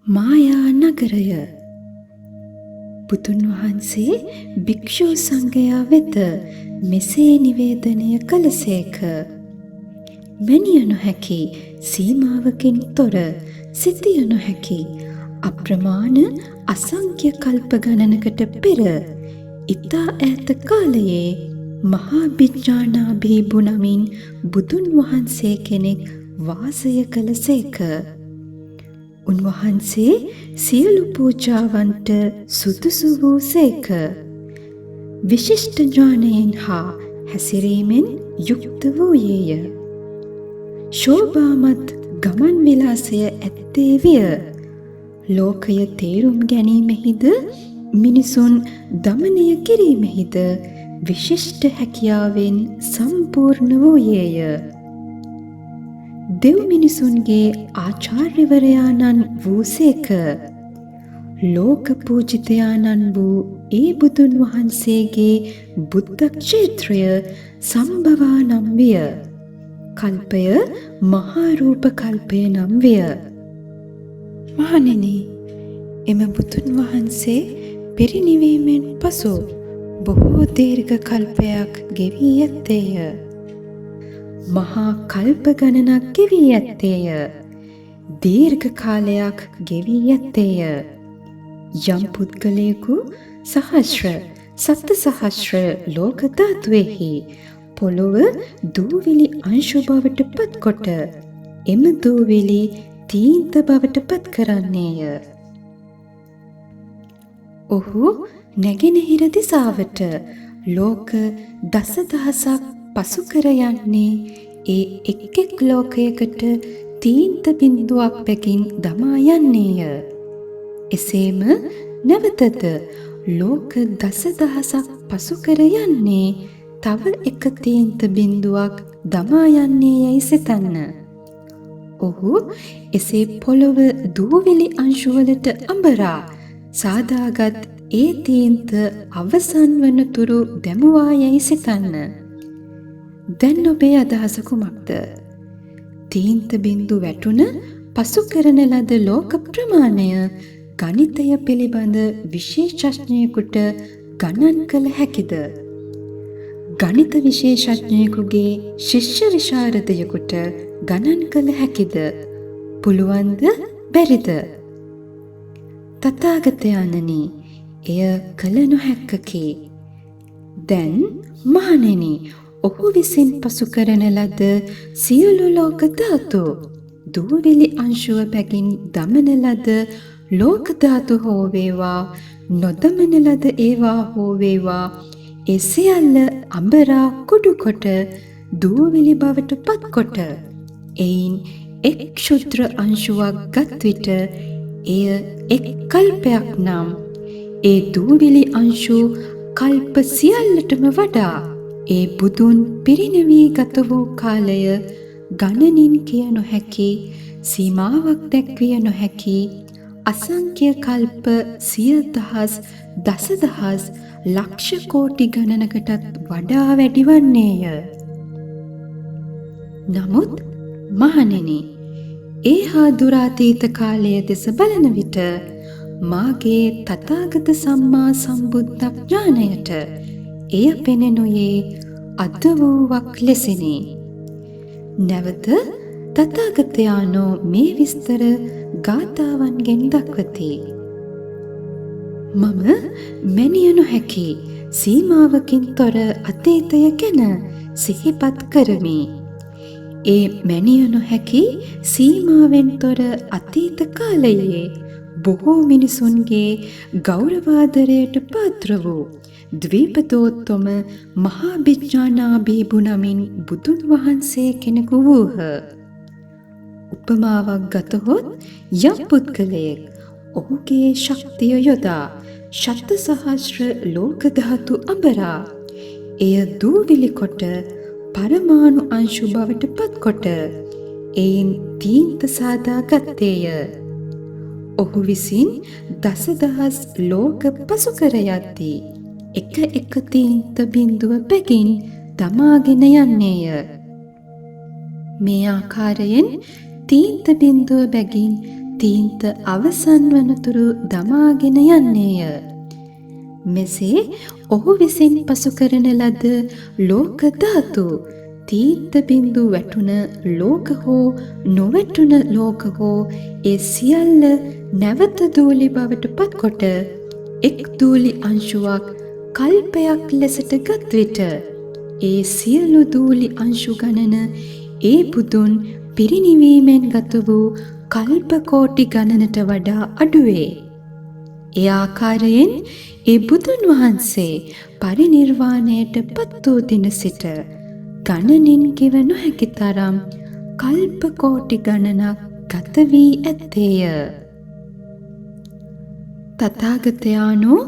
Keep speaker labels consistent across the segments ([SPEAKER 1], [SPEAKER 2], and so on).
[SPEAKER 1] මායා නගරය. බුදුන් වහන්සේ භික්ෂු සංඝයා වෙත මෙසේ නිවේදනය කළසේක. මැනිය නොහැකි සීමාවකින් තොර සිතිය නොහැකි අප්‍රමාණ අසංඛ්‍ය කල්ප ගණනකට පෙර ඉතා ඈත කාලයේ මහා විඥානාභිභු නමින් බුදුන් වහන්සේ කෙනෙක් වාසය කළසේක. උන්වහන්සේ සියලු පූජාවන්ට සුදුසු වූ සේක. විශිෂ්ට ඥානයෙන් හා හැසිරීමෙන් යුක්ත වූයේය. ශෝභාමත් ගමන් විලාසය ඇත්තේ විය. ලෝකය තේරුම් ගැනීමෙහිද මිනිසුන් දමනය කිරීමෙහිද විශිෂ්ට හැකියාවෙන් සම්පූර්ණ වූයේය. දෙව් මිනිසුන්ගේ ආචාර්යවරයාණන් වූසේක. ලෝක පූජිතයාණන් වූ ඒ බුදුන් වහන්සේගේ බුද්ධ ක්ෂේත්‍රය සම්භවා නම් විය. කල්පය මහා රූප කල්පය නම් විය. මහණෙනි, එම බුදුන් වහන්සේ පිරිනිවීමෙන් පසු බොහෝ දීර්ඝ කල්පයක් ගෙවී ඇත්තේය. මහා කල්ප ගණනක් ගෙවී ඇත්තේය. දීර්ඝ කාලයක් ගෙවී ඇත්තේය. යම් පුද්ගලයෙකු සහස්‍ර සප්ත සහස්‍ර ලෝක ධාතුවෙහි පොළොව දූවිලි අංශු බවට පත්කොට එම දූවිලි තීන්ත බවට පත් කරන්නේය. ඔහු නැගෙනහිර දිසාවට ලෝක දසදහසක් පසු කර යන්නේ ඒ එක් එක් ලෝකයකට තීන්ත බිඳුවක් බැගින් දමා යන්නේය. එසේම නැවතද ලෝක දසදහසක් පසු කර යන්නේ තව එක තීන්ත බිඳුවක් දමා යන්නේ යැයි සිතන්න. ඔහු එසේ පොළොව දූවිලි අංශුවලට අඹරා සාදාගත් ඒ තීන්ත අවසන් වනතුරු දැමුවා යැයි සිතන්න. දැන් ඔබේ අදහස කුමක්ද? තීන්ත බිඳු වැටුණ පසු කරන ලද ලෝක ප්‍රමාණය ගණිතය පිළිබඳ විශේෂඥයෙකුට ගණන් කළ හැකිද? ගණිත විශේෂඥයෙකුගේ ශිෂ්‍ය විශාරදයෙකුට ගණන් කළ හැකිද? පුළුවන්ද බැරිද? තථාගතයන්ණනි, එය කළ නොහැක්කකි. දැන් මහණෙනි, ඔහු විසින් පසු කරන ලද සියලු ලෝක ධාතු දූවිලි අංශුව බැගින් දමන ලද ලෝක ධාතු හෝ වේවා නොදමන ලද ඒවා හෝ වේවා ඒ සියල්ල අඹරා කුඩු කොට දූවිලි බවට පත්කොට එයින් එක් ක්ෂුද්‍ර අංශුවක් ගත් විට එය එක් කල්පයක් නම් ඒ දූවිලි අංශු කල්ප සියල්ලටම වඩා ඒ බුදුන් පිරිනවී ගත වූ කාලය ගණනින් කිය නොහැකි, සීමාවක් දැක්විය නොහැකි අසංඛ්‍ය කල්ප සිය දහස් දසදහස් ලක්ෂ කෝටි ගණනකටත් වඩා වැඩි වන්නේය. නමුත් මහණෙනි, ඒ හා දුරාතීත කාලය දෙස බලන විට මාගේ තථාගත සම්මා සම්බුද්ධ ඥානයට එය පෙනෙනුයේ අද වූවක් ලෙසිනි. නැවත තථාගතයන්ෝ මේ විස්තර ගාථාවන්ගෙන් දක්වති. මම මැනිය නොහැකි සීමාවකින් තොර අතීතය ගැන සිහිපත් කරමි. ඒ මැනිය නොහැකි සීමාවෙන් තොර අතීත කාලයේ බොහෝ මිනිසුන්ගේ ගෞරවාදරයට පාත්‍ර වූ ද්වීපතෝත්තම මහා විඥානාභිභු නමින් බුදුන් වහන්සේ කෙනෙකු වූහ. උපමාවක් ගතහොත් යම් පුද්ගලයෙක් ඔහුගේ ශක්තිය යොදා ශත සහස්‍ර ලෝක ධාතු අඹරා එය දූවිලි කොට පරමාණු අංශු බවට පත්කොට එයින් තීන්ත සාදා ගත්තේය. ඔහු විසින් දසදහස් ලෝක පසු කර යද්දී එක එක තීන්ත බිඳුව බැගින් දමාගෙන යන්නේය. මේ ආකාරයෙන් තීන්ත බිඳුව බැගින් තීන්ත අවසන් වනතුරු දමාගෙන යන්නේය. මෙසේ ඔහු විසින් පසු කරන ලද ලෝක ධාතු තීන්ත බිඳු වැටුන ලෝක හෝ නොවැටුන ලෝක හෝ ඒ සියල්ල නැවත දූලි බවට පත්කොට එක් දූලි අංශුවක් කල්පයක් ලෙසට ගත් විට ඒ සියලු දූලි අංශු ගණන ඒ බුදුන් පිරිනිවීමෙන් ගත වූ කල්ප කෝටි ගණනට වඩා අඩුවේ. ඒ ආකාරයෙන් ඒ බුදුන් වහන්සේ පරිනිර්වාණයට පත් වූ දින සිට ගණනින් කිව නොහැකි තරම් කල්ප කෝටි ගණනක් ගත වී ඇත්තේය. තථාගතයාණෝ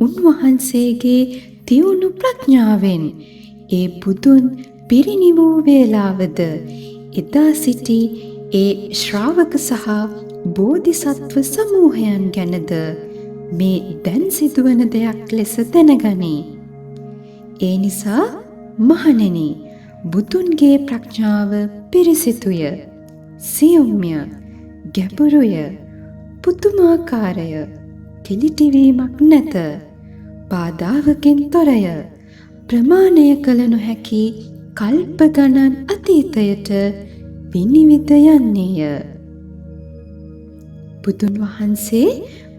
[SPEAKER 1] උන්වහන්සේගේ තියුණු ප්‍රඥාවෙන් ඒ බුදුන් පිරිනිවූ වේලාවද එදා සිටි ඒ ශ්‍රාවක සහ බෝධිසත්ව සමූහයන් ගැනද මේ දැන් සිදුවන දෙයක් ලෙස දැනගනි. ඒ නිසා මහණෙනි, බුදුන්ගේ ප්‍රඥාව පිරිසිදුය, සියුම්ය, ගැඹුරුය, පුදුමාකාරය, කිලිටිවීමක් නැත, බාධාවකින් තොරය, ප්‍රමාණය කළ නොහැකි කල්ප ගණන් අතීතයට විනිවිද යන්නේය. බුදුන් වහන්සේ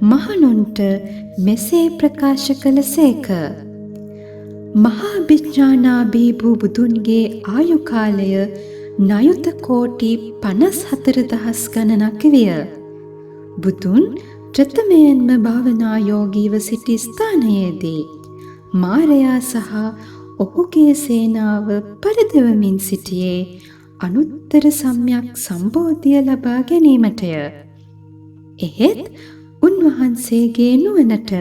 [SPEAKER 1] මහණුන්ට මෙසේ ප්‍රකාශ කළ සේක. මහා විඥානාභී වූ බුදුන්ගේ ආයු කාලය නයුත කෝටි 54,000 ගණනක් විය. බුදුන් ප්‍රථමයෙන්ම භාවනා යෝගීව සිටි ස්ථානයේදී මාරයා සහ ඔහුගේ සේනාව පරදවමින් සිටියේ අනුත්තර සම්‍යක් සම්බෝධිය ලබා ගැනීමටය. එහෙත් උන්වහන්සේගේ නුවණට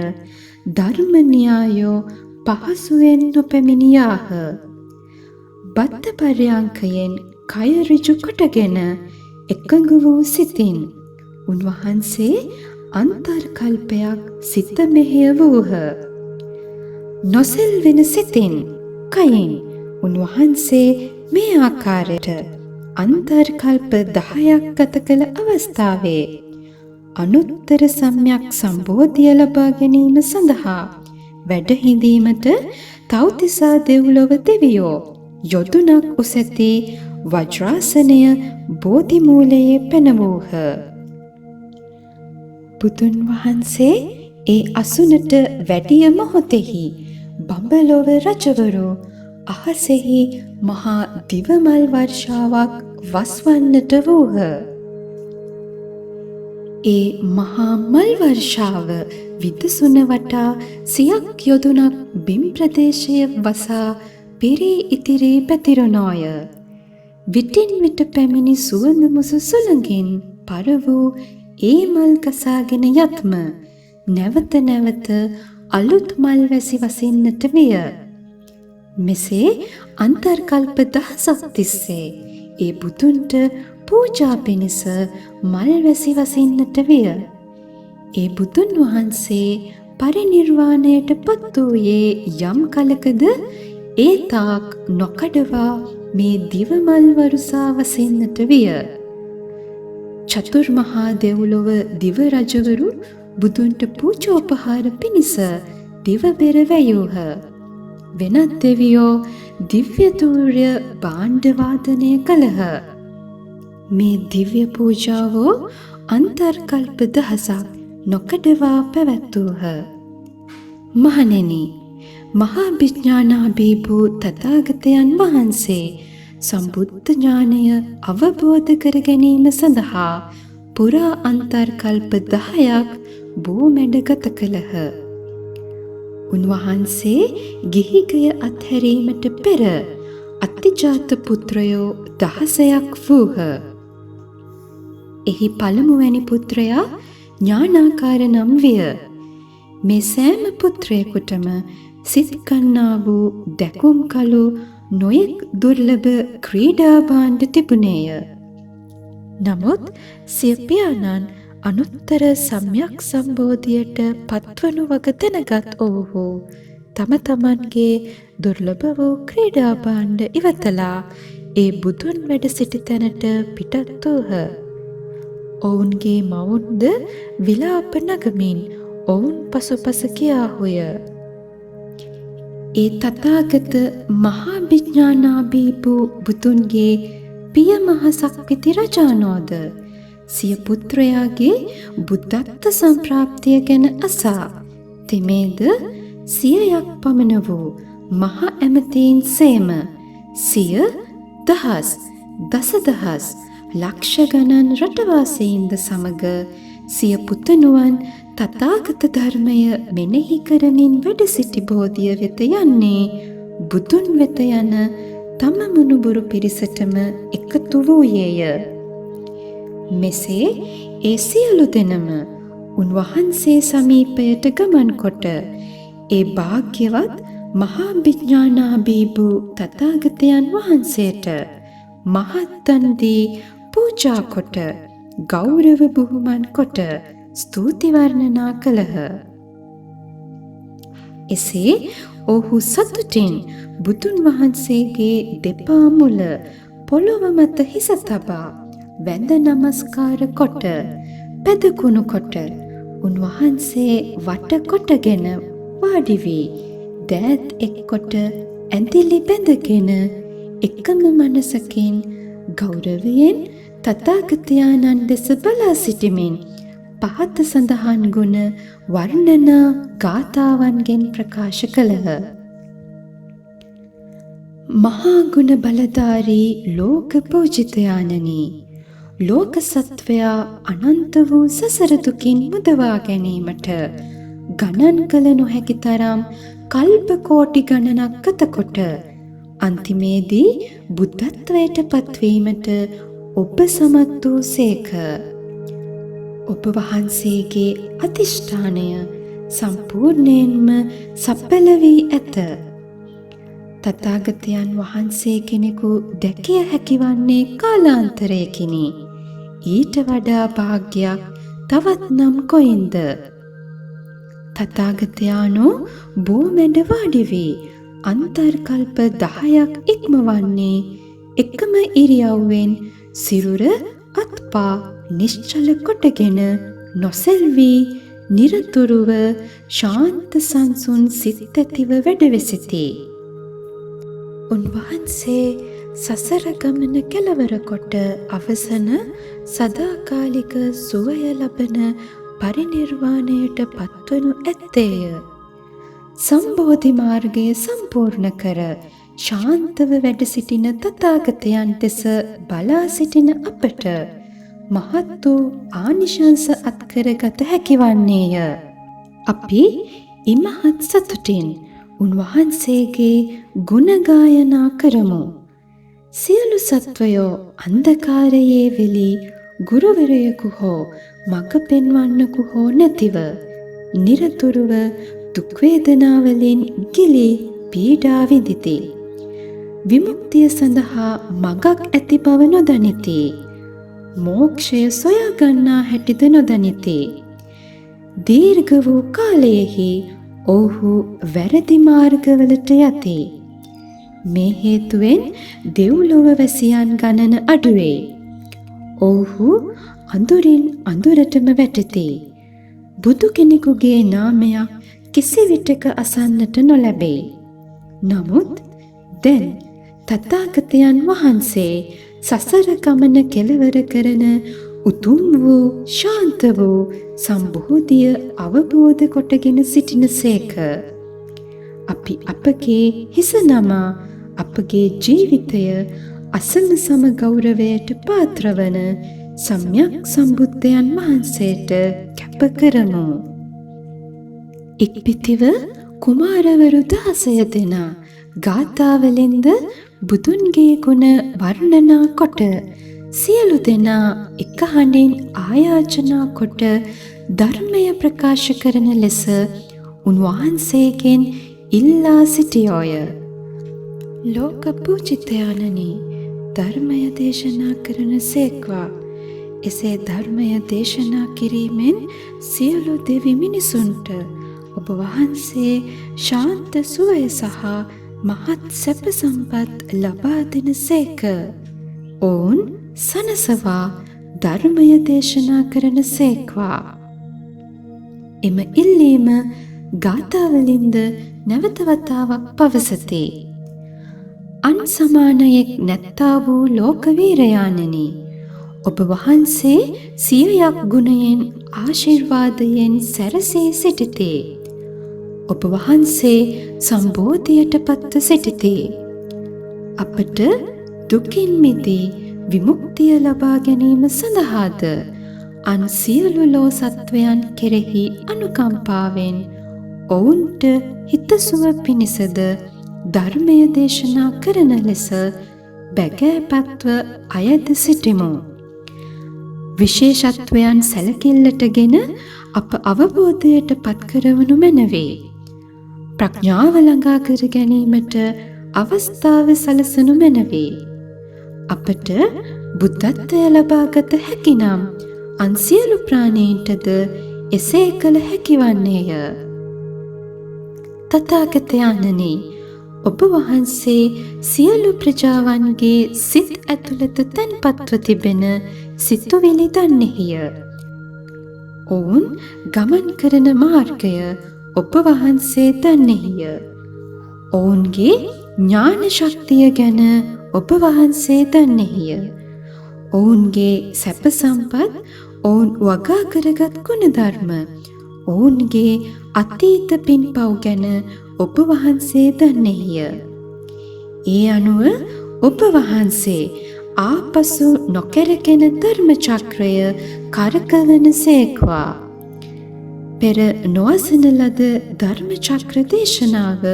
[SPEAKER 1] ධර්ම න්‍යායෝ පහසුවෙන් නොපැමිණියාහ. බද්ධ පර්යංකයෙන් කය ඍජු කොටගෙන එකඟ වූ සිතින් උන්වහන්සේ අන්තර්කල්පයක් සිත මෙහෙය වූහ. නොසෙල්වෙන සිතින් කයින් උන්වහන්සේ මේ ආකාරයට අන්තර්කල්ප 10ක් ගත කළ අවස්ථාවේ අනුත්තර සම්‍යක් සම්බෝධිය ලබා ගැනීම සඳහා වැඩ හිඳීමට තව්තිසා දෙව්ලොව දෙවියෝ යොදුනක් උසැති වජ්‍රාසනය බෝධි මූලයේ පැනවූහ. බුදුන් වහන්සේ ඒ අසුනට වැඩිය මොහොතෙහි බඹලොව රජවරු අහසෙහි මහා දිවමල් වර්ෂාවක් වස්වන්නට වූහ. ඒ මහා මල් වර්ෂාව විදසුන වටා සියක් යොදුනක් බිම් ප්‍රදේශය වසා පිරී ඉතිරී පැතිරුණෝය. විටින් විට පැමිණි සුවඳ මුසු සුළඟින් පර වූ ඒ මල් කසාගෙන යත්ම නැවත නැවත අලුත් මල් වැසි වසින්නට විය. මෙසේ අන්තර්කල්ප 1000ක් තිස්සේ ඒ බුදුන්ට පූජා පිණිස මල් වැසි වසින්නට විය. ඒ බුදුන් වහන්සේ පරිනිර්වාණයට පත් වූයේ යම් කලකද ඒ තාක් නොකඩවා මේ දිව මල් වරුසා වසින්නට විය. චතුර්මහා දෙව්ලොව දිව රජවරු බුදුන්ට පූජෝපහාර පිණිස දිව බෙර වැයූහ. වෙනත් දෙවියෝ දිව්‍ය තූර්ය භාණ්ඩ වාදනය කළහ. මේ දිව්‍ය පූජාවෝ අන්තර්කල්ප 1000ක් නොකඩවා පැවැත්වූහ. මහණෙනි, මහා විඥානාභී වූ තථාගතයන් වහන්සේ සම්බුද්ධ ඥානය අවබෝධ කර ගැනීම සඳහා පුරා අන්තර්කල්ප 10ක් බෝමැඩ ගත කළහ. උන්වහන්සේ ගිහිගය අත්හැරීමට පෙර අතිජාත පුත්‍රයෝ 16ක් වූහ. එහි පළමුවැනි පුත්‍රයා ඥානාකාර නම් විය. මේ සෑම පුත්‍රයෙකුටම සිත් ගන්නා වූ දැකුම් කළු නොයෙක් දුර්ලභ ක්‍රීඩා භාණ්ඩ තිබුණේය. නමුත් සිය පියාණන් අනුත්තර සම්‍යක් සම්බෝධියට පත්වනු වග දැනගත් ඔවුහු තම තමන්ගේ දුර්ලභ වූ ක්‍රීඩා භාණ්ඩ ඉවතලා ඒ බුදුන් වැඩ සිටි තැනට පිටත් වූහ. ඔවුන්ගේ මවුන්ද විලාප නගමින් ඔවුන් පසුපස කියාහුය. ඒ තථාගත මහා විඥානාභීපු බුදුන්ගේ පිය මහසක් පිති රජානෝද සිය පුත්‍රයාගේ බුද්ධත්ව සම්ප්‍රාප්තිය ගැන අසා තෙමේද 100ක් පමණ වූ මහා ඇමතීන් සේම 100, දහස්, දසදහස්, ලක්ෂ ගණන් රටවාසීන්ද සමග සිය පුතණුවන් තථාගත ධර්මය මෙනෙහි කරමින් වැඩ සිටි බෝධිය වෙත යන්නේ බුදුන් වෙත යන තම මුණුබුරු පිරිසටම එකතු වූයේය. මෙසේ ඒ සියලු දෙනම උන්වහන්සේ සමීපයට ගමන් කොට ඒ භාග්‍යවත් මහා විඥානාභීපු තථාගතයන් වහන්සේට මහත් දන් දී පූජා කොට ගෞරව බුහුමන් කොට ස්තුති වර්ණනා කළහ. එසේ ඔහු සතුටින් බුදුන් වහන්සේගේ දෙපා මුල පොළොව මත හිස තබා වැඳ නමස්කාර කොට පැදකුණු කොට උන්වහන්සේ වට කොටගෙන වාඩි වී දෑත් එක්කොට ඇඳිලි බැඳගෙන එකම මනසකින් ගෞරවයෙන් තථාගතයන්න් දෙස බලා සිටිමින් පහත සඳහන් ගුණ වර්ණනා ගාථාවන්ගෙන් ප්‍රකාශ කළහ. මහා ගුණ බලධාරී ලෝක පූජිතයාණනි, ලෝක සත්වයා අනන්ත වූ සසර දුකින් මුදවා ගැනීමට ගණන් කළ නොහැකි තරම් කල්ප කෝටි ගණනක් ගතකොට අන්තිමේදී බුද්ධත්වයට පත්වීමට ඔබ සමත් වූ සේක. ඔබ වහන්සේගේ අධිෂ්ඨානය සම්පූර්ණයෙන්ම සඵල වී ඇත. තථාගතයන් වහන්සේ කෙනෙකු දැකිය හැකි වන්නේ කාලාන්තරයකිනි. ඊට වඩා භාග්‍යයක් තවත් නම් කොයින්ද? තථාගතයන්ෝ බෝමැඩ වාඩි වී අන්තර්කල්ප 10ක් ඉක්මවන්නේ එකම ඉරියව්වෙන් සිරුර අත්පා නිශ්චල කොටගෙන නොසෙල්වී නිරතුරුව ශාන්ත සංසුන් සිත් ඇතිව වැඩවෙසිති. උන්වහන්සේ සසර ගමන කෙලවර කොට අවසන සදාකාලික සුවය ලබන පරිනිර්වාණයට පත්වනු ඇත්තේය. සම්බෝධි මාර්ගය සම්පූර්ණ කර ශාන්තව වැඩ සිටින තථාගතයන් දෙස බලා සිටින අපට මහත් වූ ආනිශංස අත්කරගත හැකිවන්නේය. අපි ඉමහත් සතුටින් උන්වහන්සේගේ ගුණ ගායනා කරමු. සියලු සත්වයෝ අන්ධකාරයේ වෙලී ගුරුවරයෙකු හෝ මඟ පෙන්වන්නකු හෝ නැතිව නිරතුරුව දුක් වේදනාවලින් ගිලී පීඩා විඳිති. විමුක්තිය සඳහා මඟක් ඇති බව නොදනිති. මෝක්ෂය සොයා ගන්නා හැටිද නොදනිති. දීර්ඝ වූ කාලයෙහි ඔහු වැරදි මාර්ගවලට යති. මේ හේතුවෙන් දෙව්ලොව වැසියන් ගණන අඩුවේ. ඔහු අඳුරින් අඳුරටම වැටෙති. බුදු කෙනෙකුගේ නාමයක් කිසිවිටක අසන්නට නොලැබේ. නමුත් දැන් තථාගතයන් වහන්සේ සසර ගමන කෙලවර කරන උතුම් වූ ශාන්ත වූ සම්බෝධිය අවබෝධ කොටගෙන සිටින සේක. අපි අපගේ හිස නමා අපගේ ජීවිතය අසම සම ගෞරවයට පාත්‍රවන සම්්‍යක් සම්බුද්ධයන් වහන්සේට කැප කරමු. ඉක්බිතිව කුමාරවරු 16 දෙනා ගාථාවලින්ද බුදුන්ගේ ගුණ වර්ණනා කොට සියලු දෙනා එක හඬින් ආයාචනා කොට ධර්මය ප්‍රකාශ කරන ලෙස උන්වහන්සේගෙන් ඉල්ලා සිටියෝය. ලෝක පූජිතයාණනි, ධර්මය දේශනා කරන සේක්වා. එසේ ධර්මය දේශනා කිරීමෙන් සියලු දෙවි මිනිසුන්ට ඔබ වහන්සේ ශාන්ත සුවය සහ මහත් සැප සම්පත් ලබා දෙන සේක. ඔවුන් සනසවා ධර්මය දේශනා කරන සේක්වා. එම ඉල්ලීම ගාථාවලින්ද නැවත වතාවක් පවසති. අන් සමානයෙක් නැත්තා වූ ලෝකවීරයාණෙනි, ඔබ වහන්සේ සියයක් ගුණයෙන් ආශිර්වාදයෙන් සැරසී සිටිති. ඔබ වහන්සේ සම්බෝධියට පත්ව සිටිති. අපට දුකින් මිදී විමුක්තිය ලබා ගැනීම සඳහාද අන් සියලු ලෝ සත්වයන් කෙරෙහි අනුකම්පාවෙන් ඔවුන්ට හිතසුව පිණිසද ධර්මය දේශනා කරන ලෙස බැගෑපත්ව අයද සිටිමු. විශේෂත්වයන් සැලකිල්ලටගෙන අප අවබෝධයට පත්කරවනු මැනවේ. ප්‍රඥාව ළඟා කර ගැනීමට අවස්ථාව සලසනු මැනවේ. අපට බුද්ධත්වය ලබාගත හැකිනම් අන් සියලු ප්‍රාණීන්ටද එසේ කළ හැකිවන්නේය. තථාගතයන්ණනි, ඔබ වහන්සේ සියලු ප්‍රජාවන්ගේ සිත් ඇතුළත තැන්පත්ව තිබෙන සිතුවිලි දන්නෙහිය. ඔවුන් ගමන් කරන මාර්ගය ඔබ වහන්සේ දන්නෙහිය. ඔවුන්ගේ ඥාන ශක්තිය ගැන ඔබ වහන්සේ දන්නෙහිය. ඔවුන්ගේ සැප සම්පත්, ඔවුන් වගා කරගත් ගුණධර්ම, ඔවුන්ගේ අතීත පින්පව් ගැන ඔබ වහන්සේ දන්නෙහිය. ඒ අනුව ඔබ වහන්සේ ආපසු නොකැරකෙන ධර්ම චක්‍රය කරකවන සේක්වා. පෙර නොඅසන ලද ධර්ම චක්‍ර දේශනාව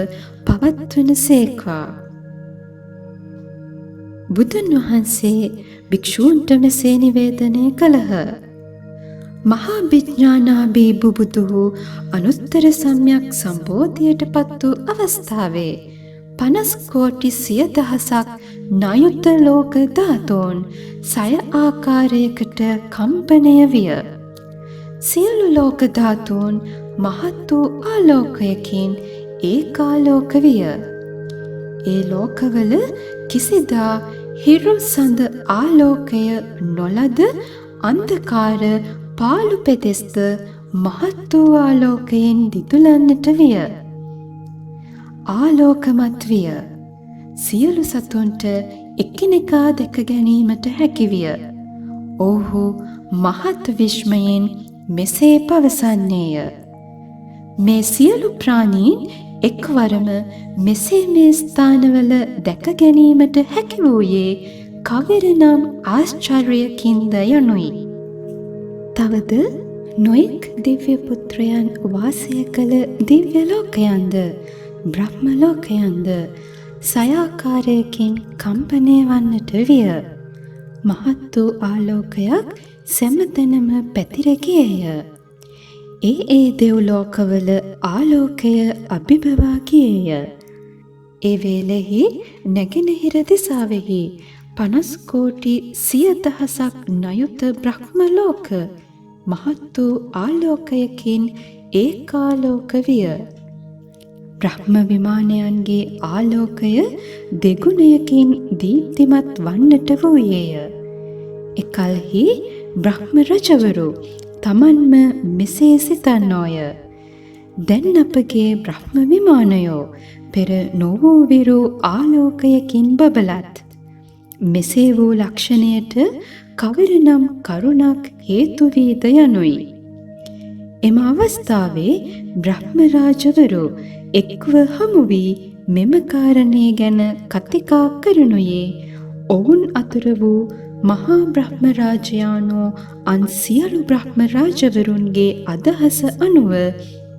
[SPEAKER 1] පවත්වන සේක්වා. බුදුන් වහන්සේ භික්ෂූන්ට මෙසේ නිවේදනය කළහ. මහා විඥානාභී බුබුදු වූ අනුත්තර සම්‍යක් සම්බෝධියට පත් වූ අවස්ථාවේ 50 කෝටි 100,000ක් නයුත ලෝක ධාතෝන් 6 ආකාරයකට කම්පනය විය. සියලු ලෝක ධාතෝන් මහත් වූ ආලෝකයකින් ඒකාලෝක විය. ඒ ලෝකවල කිසිදා හිරු සඳ ආලෝකය නොලද අන්ධකාර පාළු පෙදෙස්ද මහත් වූ ආලෝකයෙන් දිදුලන්නට විය. ආලෝකමත් විය. සියලු සතුන්ට එකිනෙකා දැක ගැනීමට හැකි විය. ඔව්හු මහත් විස්මයෙන් මෙසේ පවසන්නේය. මේ සියලු ප්‍රාණීන් එක්වරම මෙසේ මේ ස්ථානවල දැක ගැනීමට හැකි වූයේ කවරනම් ආශ්චර්යකින්ද යනුයි. තවද නොයෙක් දිව්‍ය පුත්‍රයන් වාසය කළ දිව්‍ය ලෝකයන්ද බ්‍රහ්ම ලෝකයන්ද සයාකාරයකින් කම්පනය වන්නට විය. මහත් වූ ආලෝකයක් සැමතැනම පැතිර ගියේය. ඒ දෙව්ලෝකවල ආලෝකය අභිබවා ගියේය. ඒ වේලෙහි නැගෙනහිර දිසාවෙහි 50 කෝටි 100,000ක් නයුත බ්‍රහ්ම ලෝක මහත් වූ ආලෝකයකින් ඒකාලෝක විය. බ්‍රහ්ම විමානයන්ගේ ආලෝකය දෙගුණයකින් දීප්තිමත් වන්නට වූයේය. එකල්හි බ්‍රහ්ම රජවරු තමන්ම මෙසේ සිතන්නෝය. දැන් අපගේ බ්‍රහ්ම විමානයෝ පෙර නොවූ විරු ආලෝකයකින් බබලත්. මෙසේ වූ ලක්ෂණයට කවරනම් කරුණක් හේතු වීද යනුයි. එම අවස්ථාවේ බ්‍රහ්ම රාජවරු එක්ව හමු වී මෙම කාරණය ගැන කතිකා කරනුයේ ඔවුන් අතුර වූ මහා බ්‍රහ්ම රාජයානෝ අන් සියලු බ්‍රහ්ම රාජවරුන්ගේ අදහස අනුව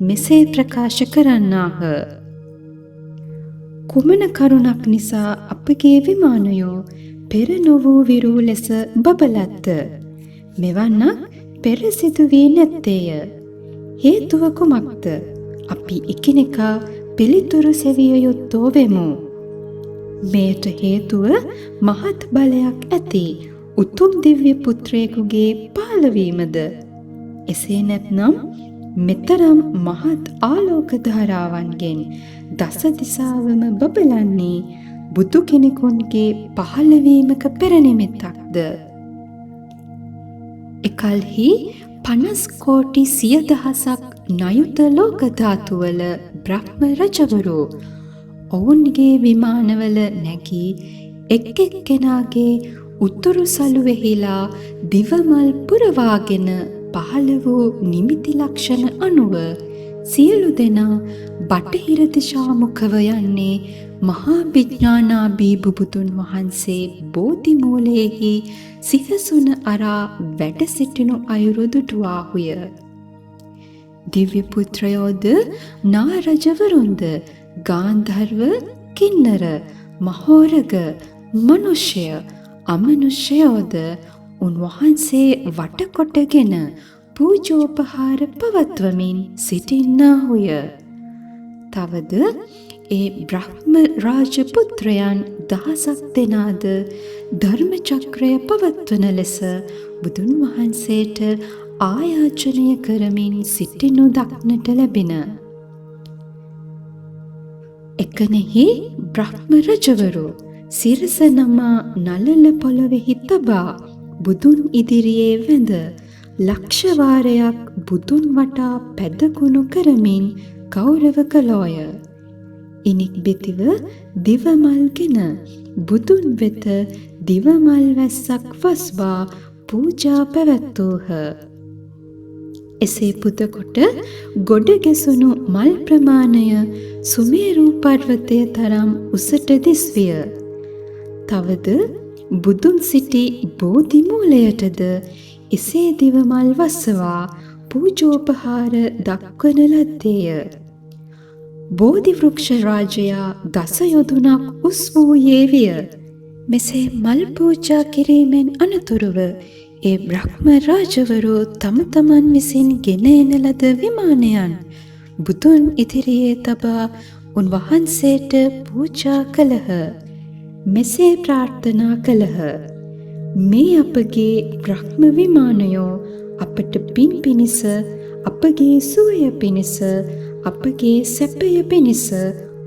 [SPEAKER 1] මෙසේ ප්‍රකාශ කරන්නාහ. කුමන කරුණක් නිසා අපගේ විමානයෝ පෙර නොවූ විරු ලෙස බබලත්ද? මෙවන්නක් පෙර සිදු වී නැත්තේය. හේතුව කුමක්ද? අපි එකිනෙකා පිළිතුරු සෙවිය යුත්තෝ වෙමු. මේට හේතුව මහත් බලයක් ඇති උතුම් දිව්‍ය පුත්‍රයෙකුගේ පහළවීමද. එසේ නැත්නම් මෙතරම් මහත් ආලෝක ධාරාවන්ගෙන් දස දිසාවම බබලන්නේ බුදු කෙනෙකුන්ගේ පහළවීමක පෙරනිමිත්තක්ද? එකල්හි 50 කෝටි 100,000ක් නයුත ලෝක ධාතුවල බ්‍රහ්ම රජවරු ඔවුන්ගේ විමානවල නැගී එක් එක්කෙනාගේ උතුරු සළුවෙහිලා දිවමල් පුරවාගෙන පහළ වූ නිමිති ලක්ෂණ අනුව සියලු දෙනා බටහිර දිශාමුඛව යන්නේ මහා විඥානාභී බුදුන් වහන්සේ බෝධි මූලයෙහි සිහසුන අරා වැඩ සිටිනු අයුරු දුටුවාහුය. දිව්‍ය පුත්‍රයෝද නා රජවරුන්ද ගාන්ධර්ව, කින්නර, මහෝරග, මනුෂ්‍ය, අමනුෂ්‍යයෝද උන්වහන්සේ වටකොටගෙන පූජෝපහාර පවත්වමින් සිටින්නාහුය. තවද ඒ බ්‍රහ්ම රාජ පුත්‍රයන් 1000ක් දෙනාද ධර්ම චක්‍රය පවත්වන ලෙස බුදුන් වහන්සේට ආයාචනය කරමින් සිටිනු දක්නට ලැබෙන. එකනෙහි බ්‍රහ්ම රජවරු සිරස නමා නළල පොළොවෙහි තබා බුදුන් ඉදිරියේ වැඳ ලක්ෂ වාරයක් බුදුන් වටා පැදකුණු කරමින් ගෞරව කළෝය. ඉනික් බෙතිව දිවමල්ගෙන බුදුන් වෙත දිවමල් වැස්සක් වස්වා පූජා පැවැත්වූහ. එසේ පුදකොට ගොඩ ගැසුණු මල් ප්‍රමාණය සුමේරු පර්වතය තරම් උසට දිස්විය. තවද බුදුන් සිටි බෝධි මූලයටද එසේ දිවමල් වස්සවා පූජෝපහාර දක්වන ලද්දේය. බෝධි වෘක්ෂ රාජයා 10 යොදුනක් උස් වූයේ විය. මෙසේ මල් පූජා කිරීමෙන් අනතුරුව ඒ බ්‍රහ්ම රාජවරු තම තමන් විසින් ගෙන එන ලද විමානයන් බුදුන් ඉදිරියේ තබා උන්වහන්සේට පූජා කළහ. මෙසේ ප්‍රාර්ථනා කළහ. මේ අපගේ බ්‍රහ්ම විමානයෝ අපට පින් පිණිස, අපගේ සුවය පිණිස, අපගේ සැපය පිණිස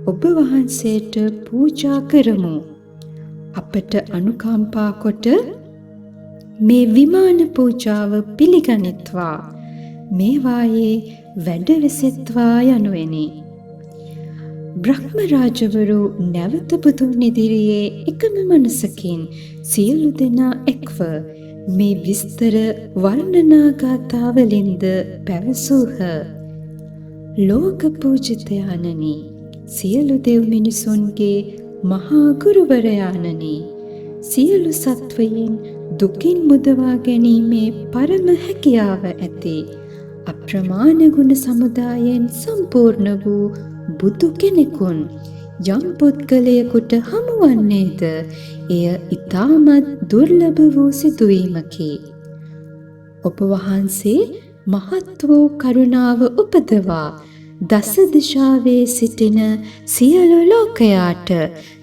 [SPEAKER 1] ඔබ වහන්සේට පූජා කරමු. අපට අනුකම්පා කොට මේ විමාන පූජාව පිළිගනිත්වා. මේවායේ වැඩ වෙසෙත්වා යනුවෙනි. බ්‍රහ්ම රාජවරු නැවත බුදුන් ඉදිරියේ එකම මනසකින් සියලු දෙනා එක්ව මේ විස්තර වර්ණනා ගාථාවලින්ද පැවසූහ. ලෝක පූජිතයාණනි, සියලු දෙව් මිනිසුන්ගේ මහා ගුරුවරයාණනි, සියලු සත්වයින් දුකින් මුදවා ගැනීමේ පරම හැකියාව ඇති අප්‍රමාණ ගුණ සමුදායෙන් සම්පූර්ණ වූ බුදු කෙනෙකුන් යම් පුද්ගලයෙකුට හමුවන්නේද එය ඉතාමත් දුර්ලභ වූ සිදුවීමකි. ඔබ වහන්සේ මහත් වූ කරුණාව උපදවා දස දිශාවේ සිටින සියලු ලෝකයාට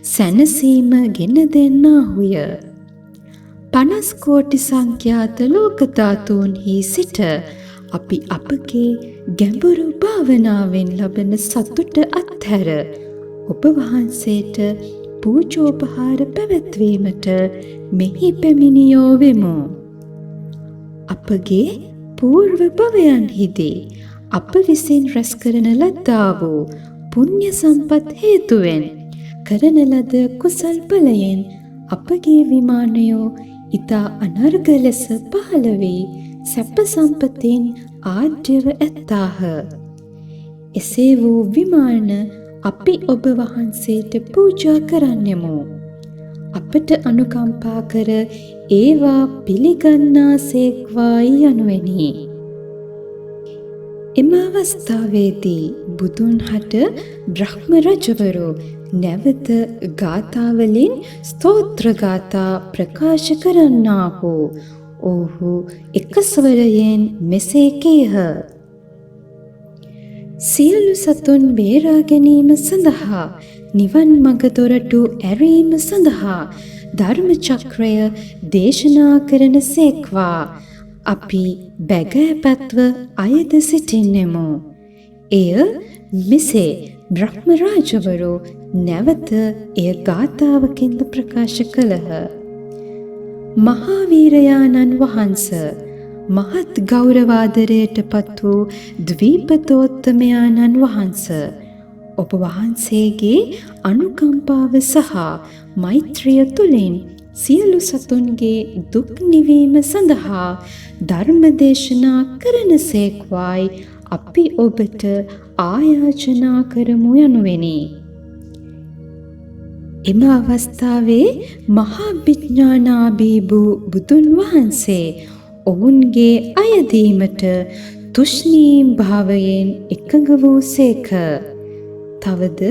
[SPEAKER 1] සැනසීම ගෙන දෙන්නාහුය. 50 කෝටි සංඛ්‍යාත ලෝක ධාතුන්හි සිට අපි අපගේ ගැඹුරු භාවනාවෙන් ලබන සතුට අත්හැර ඔබ වහන්සේට පූජෝපහාර පැවැත්වීමට මෙහි පැමිණියෝ වෙමු. අපගේ పూర్ව භවයන්හිදී අප විසින් රැස් කරන ලද්දා වූ පුණ්‍ය සම්පත් හේතුවෙන් කරන ලද කුසල් බලයෙන් අපගේ විමානයෝ ඉතා අනර්ග ලෙස පහළ වී සැප සම්පතින් ආඩ්‍යව ඇත්තාහ. එසේ වූ විමාන අපි ඔබ වහන්සේට පූජා කරන්නෙමු. අපට අනුකම්පා කර ඒවා පිළිගන්නාසේක්වායි යනුවෙනි. එම අවස්ථාවේදී බුදුන් හට බ්‍රහ්ම රජවරු නැවත ගාථාවලින් ස්තෝත්‍ර ගාථා ප්‍රකාශ කරන්නාහු. ඔහු එකස්වරයෙන් මෙසේ කීහ. සියලු සතුන් බේරා ගැනීම සඳහා, නිවන් මඟ දොරටු ඇරීම සඳහා ධර්ම චක්‍රය දේශනා කරන සේක්වා අපි බැගෑපත්ව අයද සිටින්නෙමු. එය මෙසේ බ්‍රහ්ම රාජවරු නැවත එය ගාථාවකින්ද ප්‍රකාශ කළහ. මහාවීරයාණන් වහන්ස, මහත් ගෞරවාදරයට පත් වූ ද්වීපතෝත්තමයාණන් වහන්ස, ඔබ වහන්සේගේ අනුකම්පාව සහ මෛත්‍රිය තුළින් සියලු සතුන්ගේ දුක් නිවීම සඳහා ධර්මදේශනා කරන සේක්වායි අපි ඔබට ආයාචනා කරමු යනුවෙනි. එම අවස්ථාවේ මහා විඥානාභී වූ බුදුන් වහන්සේ ඔවුන්ගේ අයදීමට තුෂ්ණීම් භාවයෙන් එකඟ වූ සේක. තවද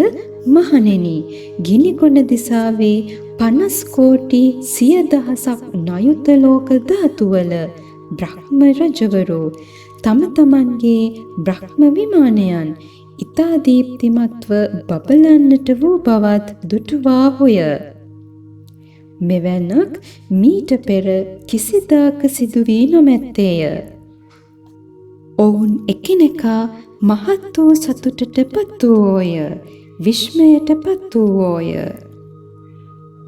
[SPEAKER 1] මහණෙනි, ගිනිකොණ දිසාවේ 50 කෝටි 100,000ක් නයුත ලෝක ධාතුවල බ්‍රහ්ම රජවරු තම තමන්ගේ බ්‍රහ්ම විමානයන් ඉතා දීප්තිමත්ව බබලන්නට වූ බවත් දුටුවාහුය. මෙවැන්නක් මීට පෙර කිසිදාක සිදු වී නොමැත්තේය. ඔවුන් එකිනෙකා මහත් වූ සතුටට පත් වූෝය, විස්මයට පත් වූෝය.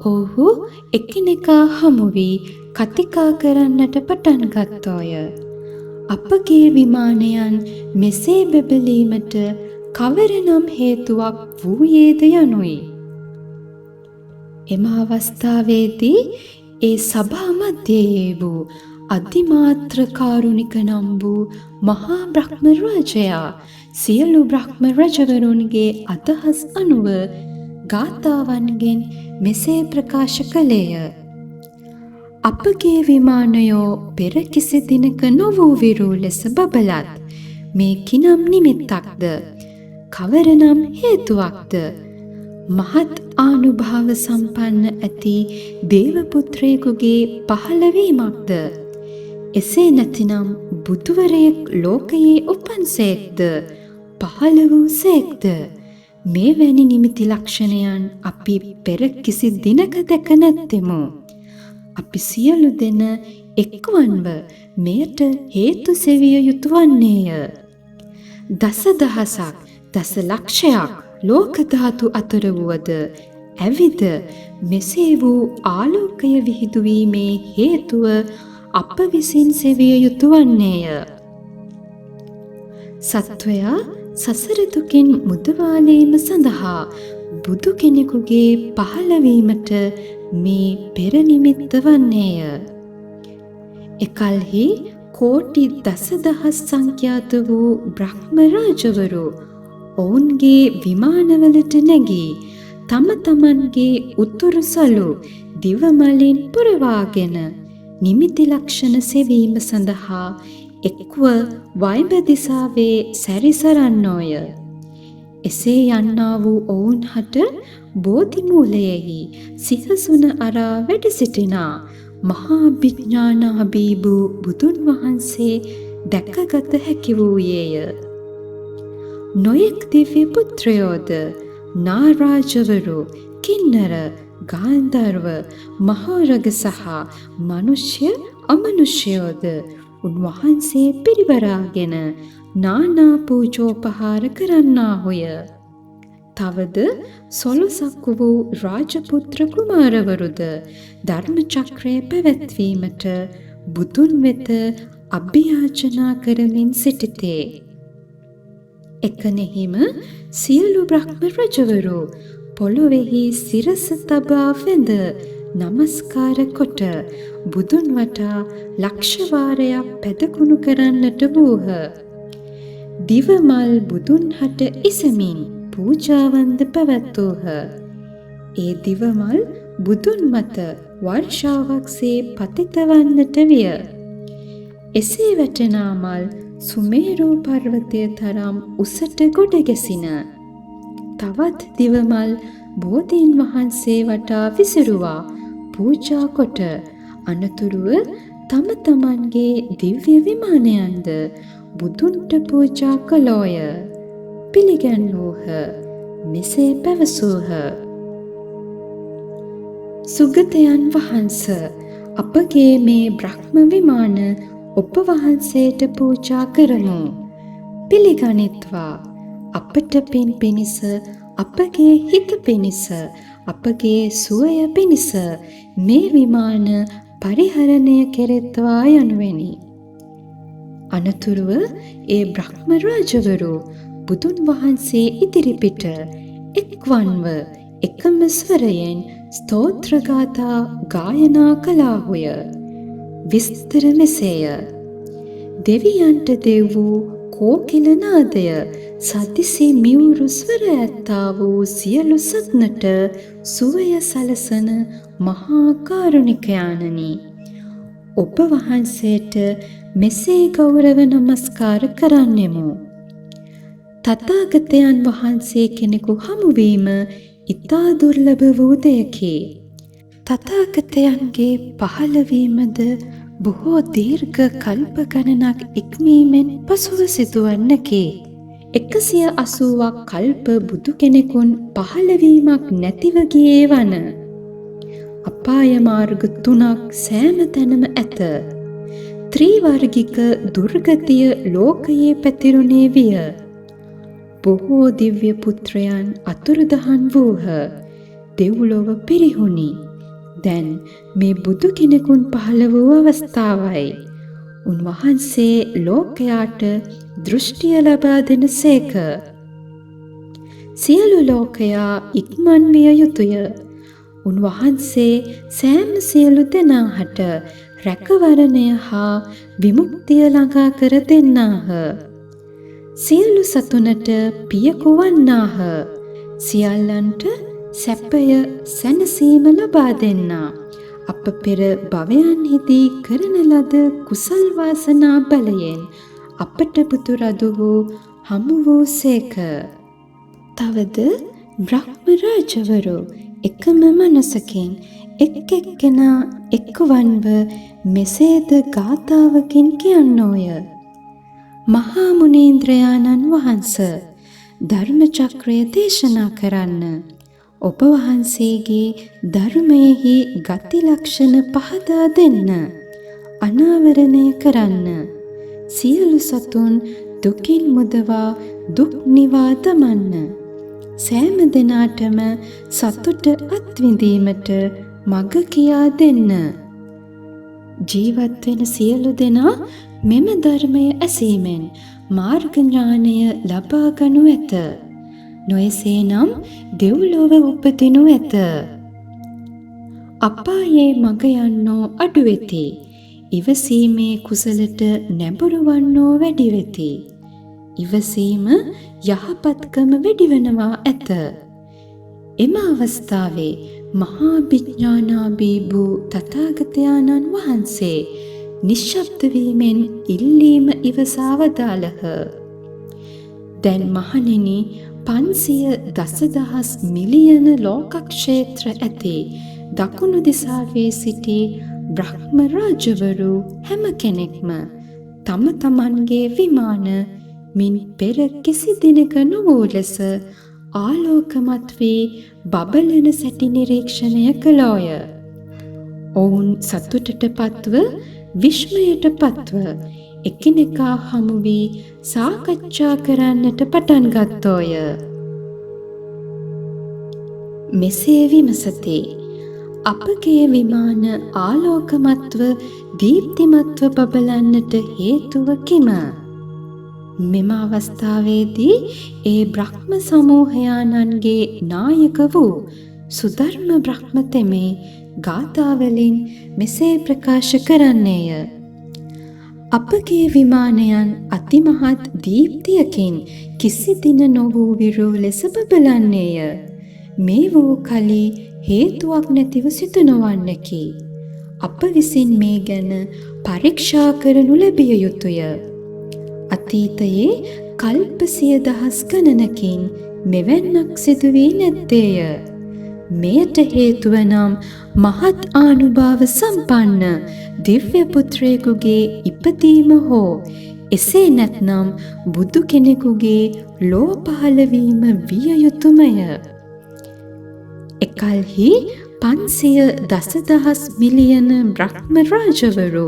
[SPEAKER 1] ඔහු එකිනෙකා හමු වී කතිකා කරන්නට පටන් ගත්තෝය. අපගේ විමානයන් මෙසේ බැබලීමට කවරනම් හේතුවක් වූයේද යනුයි. එම අවස්ථාවේදී ඒ සභා මධ්‍යයේ වූ අතිමාත්‍ර කාරුණික නම් වූ මහා බ්‍රහ්ම රාජයා සියලු බ්‍රහ්ම රජවරුන්ගේ අදහස් අනුව ගාථාවන්ගෙන් මෙසේ ප්‍රකාශ කළේය. අපගේ විමානයෝ පෙර කිසි දිනක නොවූ විරූ ලෙස බබලත් මේ කිනම් නිමිත්තක්ද, කවරනම් හේතුවක්ද, මහත් ආනුභාව සම්පන්න ඇති දේවපුත්‍රයෙකුගේ පහළවීමක්ද, එසේ නැතිනම් බුදුවරයෙක් ලෝකයේ උපන්සේක්ද, පහළ වූ සේක්ද, මේ වැනි නිමිති ලක්ෂණයන් අපි පෙර කිසි දිනක දැක නැත්තෙමු. අපි සියලු දෙන එක්වන්ව මෙයට හේතු සෙවිය යුතු වන්නේය. දසදහසක්, දස ලක්ෂයක් ලෝක ධාතු අතර වුවද ඇවිද මෙසේ වූ ආලෝකය විහිදුවීමේ හේතුව අප විසින් සෙවිය යුතු වන්නේය. සත්වයා සසර දුකින් මුදවාලීම සඳහා බුදු කෙනෙකුගේ පහළවීමට මේ පෙර නිමිත්ත වන්නේය. එකල්හි කෝටි දසදහස් සංඛ්‍යාත වූ බ්‍රහ්ම රාජවරු ඔවුන්ගේ විමානවලට නැගී තම තමන්ගේ උතුරු සලු දිවමලින් පුරවාගෙන නිමිති ලක්ෂණ සෙවීම සඳහා එක්ව වයිඹ දිසාවේ සැරිසරන්නෝය. එසේ යන්නා වූ ඔවුන් හට බෝධි මූලයෙහි සිසසුන අරා වැඩ සිටිනා මහා විඥානාභී වූ බුදුන් වහන්සේ දැකගත හැකි වූයේය. නොයෙක් දිව්‍ය පුත්‍රයෝද, නාරාජවරු, කින්නර, ගාන්ධර්ව, මහරග සහ මනුෂ්‍ය අමනුෂ්‍යයෝද උන්වහන්සේ පිරිවරාගෙන නානා පූජෝපහාර කරන්නාහුය. තවද සොළොසක් වූ රාජපුත්‍ර කුමාරවරුද ධර්මචක්‍රය පැවැත්වීමට බුදුන් වෙත අභියාචනා කරමින් සිටිතේ. එකනෙහිම සියලු බ්‍රහ්ම රජවරු පොළොවෙහි සිරස තබා වැඳ නමස්කාර කොට බුදුන් වටා ලක්ෂ වාරයක් පැදකුණු කරන්නට වූහ. දිවමල් බුදුන් හට ඉසමින් පූජාවන්ද පැවැත්වූහ. ඒ දිවමල් බුදුන් මත වර්ෂාවක්සේ පතිත වන්නට විය. එසේ වැටෙනා මල් සුමේරු පර්වතය තරම් උසට ගොඩ ගැසින. තවත් දිවමල් බෝධීන් වහන්සේ වටා විසිරුවා පූජා කොට අනතුරුව තම තමන්ගේ දිව්‍ය විමානයන්ද බුදුන්ට පූජා කළෝය. පිළිගැන්වූහ. මෙසේ පැවසූහ. සුගතයන් වහන්ස, අපගේ මේ බ්‍රහ්ම විමාන ඔබ වහන්සේට පූජා කරමු. පිළිගනිත්වා. අපට පින් පිණිස, අපගේ හිත පිණිස, අපගේ සුවය පිණිස මේ විමාන පරිහරණය කෙරෙත්වා යනුවෙනි. අනතුරුව ඒ බ්‍රහ්ම රාජවරු බුදුන් වහන්සේ ඉදිරිපිට එක්වන්ව එකම ස්වරයෙන් ස්තෝත්‍ර ගාථා ගායනා කළාහුය. විස්තර මෙසේය. දෙවියන්ට දෙව් වූ කෝකිල නාදය සදිසි මියුරු ස්වර ඇත්තා වූ සියලු සත්නට සුවය සලසන මහා කාරුණිකයාණනි, ඔබ වහන්සේට මෙසේ ගෞරව නමස්කාර කරන්නෙමු. තථාගතයන් වහන්සේ කෙනෙකු හමුවීම ඉතා දුර්ලභ වූ දෙයකි. තථාගතයන්ගේ පහළවීමද බොහෝ දීර්ඝ කල්ප ගණනක් ඉක්මීමෙන් පසුව සිදුවන්නකි. 180ක් කල්ප බුදු කෙනෙකුන් පහළවීමක් නැතිව ගියේ වන. අපාය මාර්ග 3ක් සෑම තැනම ඇත. ත්‍රිවර්ගික දුර්ගතිය ලෝකයේ පැතිරුණේ විය. බොහෝ දිව්‍ය පුත්‍රයන් අතුරුදහන් වූහ. දෙව්ලොව පිරිහුණි. දැන් මේ බුදු කෙනෙකුන් පහළ වූ අවස්ථාවයි. උන්වහන්සේ ලෝකයාට දෘෂ්ටිය ලබා දෙන සේක. සියලු ලෝකයා ඉක්මන් විය යුතුය. උන්වහන්සේ සෑම සියලු දෙනාහට රැකවරණය හා විමුක්තිය ළඟා කර දෙන්නාහ. සියලු සතුනට පියකු වන්නාහ. සියල්ලන්ට සැපය සැනසීම ලබා දෙන්නා. අප පෙර භවයන්හිදී කරන ලද කුසල් වාසනා බලයෙන් අපට බුදුරදු වූ හමු වූ සේක. තවද බ්‍රහ්ම රාජවරු එකම මනසකින් එක් එක්කෙනා එක්වන්ව මෙසේද ගාථාවකින් කියන්නෝය. මහා මුනීන්ද්‍රයාණන් වහන්ස, ධර්ම චක්‍රය දේශනා කරන්න. ඔබ වහන්සේගේ ධර්මයෙහි ගති ලක්ෂණ පහදා දෙන්න. අනාවරණය කරන්න. සියලු සතුන් දුකින් මුදවා දුක් නිවා දමන්න. සෑම දෙනාටම සතුට අත්විඳීමට මඟ කියා දෙන්න. ජීවත් වෙන සියලු දෙනා මෙම ධර්මය ඇසීමෙන් මාර්ග ඥානය ලබා ගනු ඇත. නොයසේ නම් දෙව්ලොව උපදිනු ඇත. අපායේ මඟ යන්නෝ අඩු වෙති. ඉවසීමේ කුසලට නැඹුරු වන්නෝ වැඩි වෙති. ඉවසීම යහපත්කම වැඩිවනවා ඇත. එම අවස්ථාවේ මහා විඥානාභී වූ තථාගතයන්න් වහන්සේ නිශ්ශබ්ද වීමෙන් ඉල්ලීම ඉවසා වදාළහ. දැන් මහණෙනි, 500 දසදහස් මිලියන ලෝකක්ෂේත්‍ර ඇති දකුණු දිසාවේ සිටි බ්‍රහ්ම රාජවරු හැම කෙනෙක්ම තම තමන්ගේ විමාන මින් පෙර කිසි දිනක නොවූ ලෙස ආලෝකමත් වී බබලන සැටි නිරීක්ෂණය කළෝය. ඔවුන් සතුටට පත්ව විස්මයට පත්ව එකිනෙකා හමු වී සාකච්ඡා කරන්නට පටන් ගත්තෝය. මෙසේ විමසති. අපගේ විමාන ආලෝකමත්ව දීප්තිමත්ව බබලන්නට හේතුව කිම? මෙම අවස්ථාවේදී ඒ බ්‍රහ්ම සමූහයාණන්ගේ නායක වූ සුධර්ම බ්‍රහ්ම තෙමේ ගාථාවලින් මෙසේ ප්‍රකාශ කරන්නේය. අපගේ විමානයන් අතිමහත් දීප්තියකින් කිසි දින නොවූ විරූ ලෙස බබලන්නේය. මේ වූ කලි හේතුවක් නැතිව සිදු නොවන්නකි. අප විසින් මේ ගැන පරීක්ෂා කරනු ලැබිය යුතුය. අතීතයේ කල්ප 100,000 ගණනකින් මෙවැන්නක් සිදු වී නැත්තේය. මෙයට හේතුව නම් මහත් ආනුභාව සම්පන්න දිව්‍ය පුත්‍රයෙකුගේ ඉපදීම හෝ එසේ නැත්නම් බුදු කෙනෙකුගේ ලෝ පහළවීම විය යුතුමය. එකල්හි 500 දසදහස් මිලියන බ්‍රහ්ම රාජවරු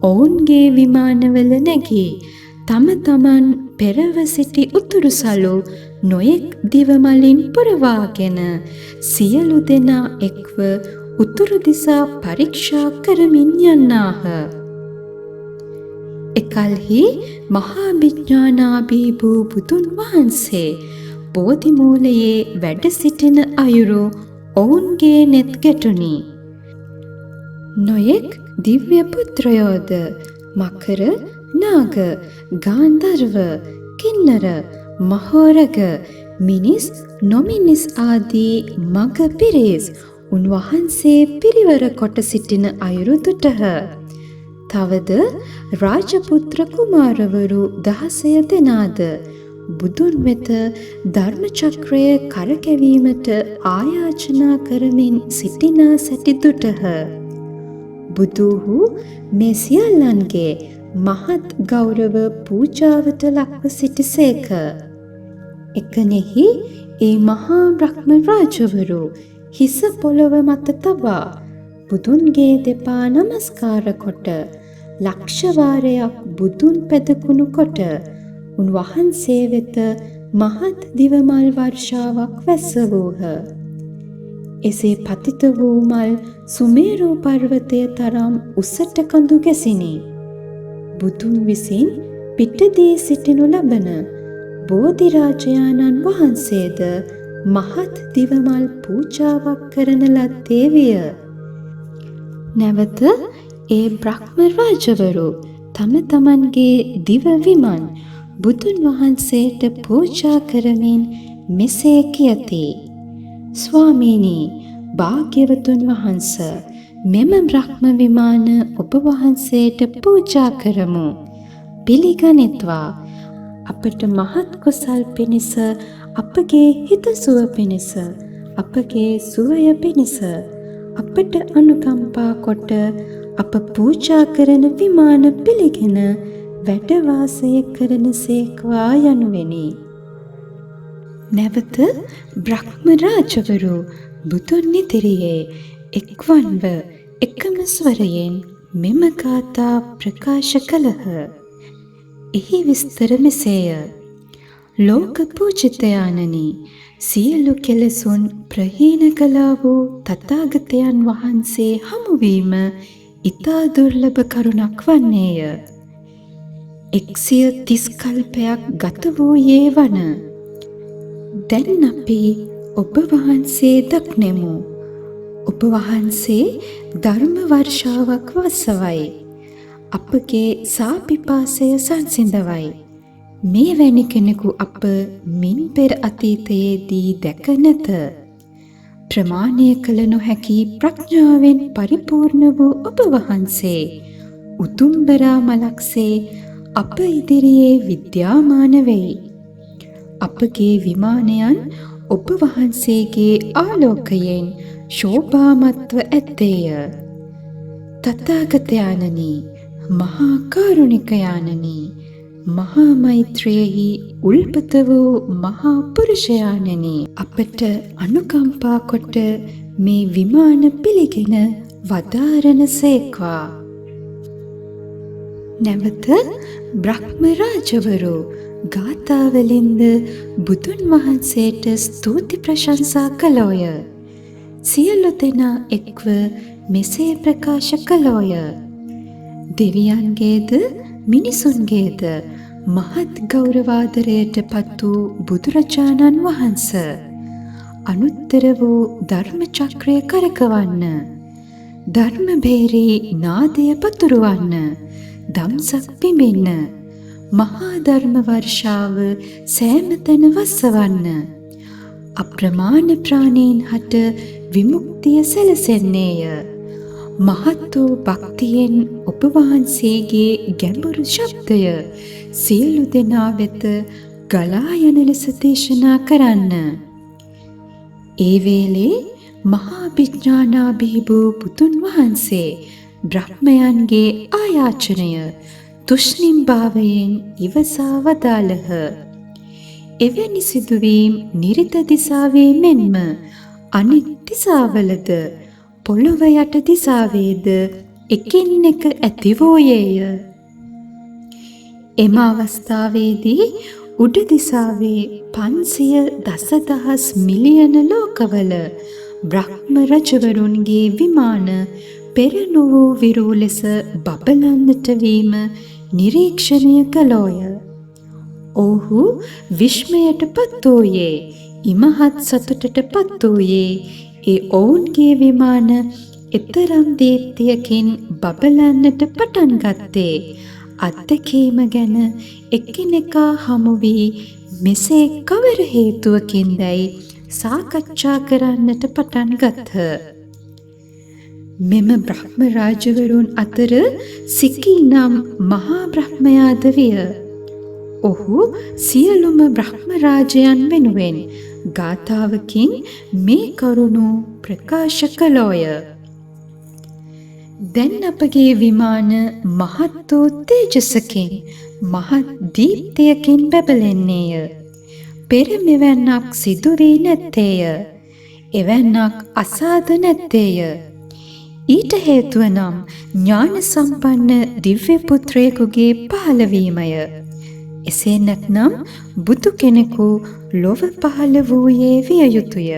[SPEAKER 1] ඔවුන්ගේ විමානවල නැගී තම තමන් පෙරව සිටි උතුරුසලු නොයෙක් දිවමලින් පුරවාගෙන සියලු දෙනා එක්ව උතුරු දිසා පරීක්ෂා කරමින් යන්නාහ. එකල්හි මහා විඥානාභී වූ බුදුන් වහන්සේ බෝධි මූලයේ වැඩ සිටින අයුරු ඔවුන්ගේ නෙත් ගැටුණි. නොයෙක් දිව්‍ය පුත්‍රයෝද මකර, නාග, ගාන්ධර්ව, කින්නර, මහෝරග, මිනිස්, නොමිනිස් ආදී මග පිරිස් උන්වහන්සේ පිරිවර කොට සිටින අයුරු දුටහ. තවද රාජපුත්‍ර කුමාරවරු 16 දෙනාද බුදුන් වෙත ධර්ම චක්‍රය කරකැවීමට ආයාචනා කරමින් සිටිනා සැටි දුටහ. බුදුහු මේ සියල්ලන්ගේ මහත් ගෞරව පූජාවට ලක්ව සිටිසේක. එකනෙහි ඒ මහා බ්‍රහ්ම රාජවරු හිස පොළව මත තබා බුදුන්ගේ දෙපා නමස්කාර කොට ලක්ෂ වාරයක් බුදුන් පැදකුණු කොට උන්වහන්සේ වෙත මහත් දිවමල් වර්ෂාවක් වැස්සවූහ. එසේ පතිත වූ මල් සුමේරු පර්වතය තරම් උසට කඳු ගැසිනි. බුදුන් විසින් පිටදී සිටිනු ලබන බෝධිරාජයාණන් වහන්සේද මහත් දිවමල් පූජාවක් කරන ලද්දේ විය. නැවත ඒ බ්‍රහ්ම රාජවරු තම තමන්ගේ දිව විමන් බුදුන් වහන්සේට පූජා කරමින් මෙසේ කියති. ස්වාමීනි, භාග්‍යවතුන් වහන්ස, මෙම බ්‍රහ්ම විමාන ඔබ වහන්සේට පූජා කරමු. පිළිගනිත්වා. අපට මහත් කුසල් පිණිස, අපගේ හිතසුව පිණිස, අපගේ සුවය පිණිස අපට අනුකම්පා කොට අප පූජා කරන විමාන පිළිගෙන වැඩ වාසය කරන සේක්වා යනුවෙනි. නැවත බ්‍රහ්ම රාජවරු බුදුන් ඉදිරියේ එක්වන්ව එකම ස්වරයෙන් මෙම ගාථා ප්‍රකාශ කළහ. එහි විස්තර මෙසේය. ලෝක පූජිතයාණනි, සියලු කෙලෙසුන් ප්‍රහීන කළා වූ තථාගතයන් වහන්සේ හමුවීම ඉතා දුර්ලභ කරුණක් වන්නේය. 130 කල්පයක් ගත වූයේ වන. දැන් අපි ඔබ වහන්සේ දක්නෙමු. ඔබ වහන්සේ ධර්ම වර්ෂාවක් වසවයි. අපගේ සාපිපාසය සංසිඳවයි. මේ වැනි කෙනෙකු අප මින් පෙර අතීතයේදී දැක නැත. ප්‍රමාණය කළ නොහැකි ප්‍රඥාවෙන් පරිපූර්ණ වූ ඔබ වහන්සේ උතුම්බරා මලක්සේ අප ඉදිරියේ විද්‍යාමාන වෙයි. අපගේ විමානයන් ඔබ වහන්සේගේ ආලෝකයෙන් ශෝභාමත්ව ඇත්තේය. තථාගතයාණනි, මහා කාරුණිකයාණනි, මහා මෛත්‍රියෙහි උල්පත වූ මහා පුරුෂයාණනි, අපට අනුකම්පා කොට මේ විමාන පිළිගෙන වදාරන සේක්වා. නැවත බ්‍රහ්ම රාජවරු ගාථාවලින්ද බුදුන් වහන්සේට ස්තුති ප්‍රශංසා කළෝය. සියලු දෙනා එක්ව මෙසේ ප්‍රකාශ කළෝය. දෙවියන්ගේද මිනිසුන්ගේද මහත් ගෞරවාදරයට පත් වූ බුදුරජාණන් වහන්ස, අනුත්තර වූ ධර්ම චක්‍රය කරකවන්න, ධර්ම භේරී නාදය පතුරවන්න, දම්සක් පිඹින්න, මහා ධර්ම වර්ෂාව සෑම තැන වස්සවන්න, අප්‍රමාණ ප්‍රාණීන් හට විමුක්තිය සැලසෙන්නේය. මහත් වූ භක්තියෙන් ඔබ වහන්සේගේ ගැඹුරු ශබ්දය සියලු දෙනා වෙත ගලා යන ලෙස දේශනා කරන්න. ඒ වේලේ මහා විඥානාභී වූ බුදුන් වහන්සේ බ්‍රහ්මයන්ගේ ආයාචනය තුෂ්ණිම් භාවයෙන් ඉවසා වදාළහ. එවැනි සිදුවීම් නිරිත දිසාවේ මෙන්ම අනිත් දිසාවලද පොළොව යට දිසාවේද එකින් එක ඇති වූයේය. එම අවස්ථාවේදී උඩ දිසාවේ 500 දසදහස් මිලියන ලෝකවල බ්‍රහ්ම රජවරුන්ගේ විමාන පෙර නොවූ විරූ ලෙස බබලන්නට වීම නිරීක්ෂණය කළෝය. ඔහු විශ්මයට පත් වූයේ ඉමහත් සතුටට පත් වූයේ ඒ ඔවුන්ගේ විමාන එතරම් දීප්තියකින් බබලන්නට පටන් ගත්තේ අත්දැකීම ගැන එකිනෙකා හමු වී මෙසේ කවර හේතුවකින්දැයි සාකච්ඡා කරන්නට පටන් ගත්හ. මෙම බ්‍රහ්ම රාජවරුන් අතර සිකී නම් මහා බ්‍රහ්මයාද විය. ඔහු සියලුම බ්‍රහ්ම රාජයන් වෙනුවෙන් ගාථාවකින් මේ කරුණු ප්‍රකාශ කළෝය. දැන් අපගේ විමාන මහත් වූ තේජසකින් මහත් දීප්තියකින් බැබලෙන්නේය. පෙර මෙවැන්නක් සිදු වී නැත්තේය. එවැන්නක් අසාද නැත්තේය. ඊට හේතුව නම් ඥාන සම්පන්න දිව්‍ය පුත්‍රයෙකුගේ පහළවීමය. එසේ නැත්නම් බුදු කෙනෙකු ලොව පහළ වූයේ විය යුතුය.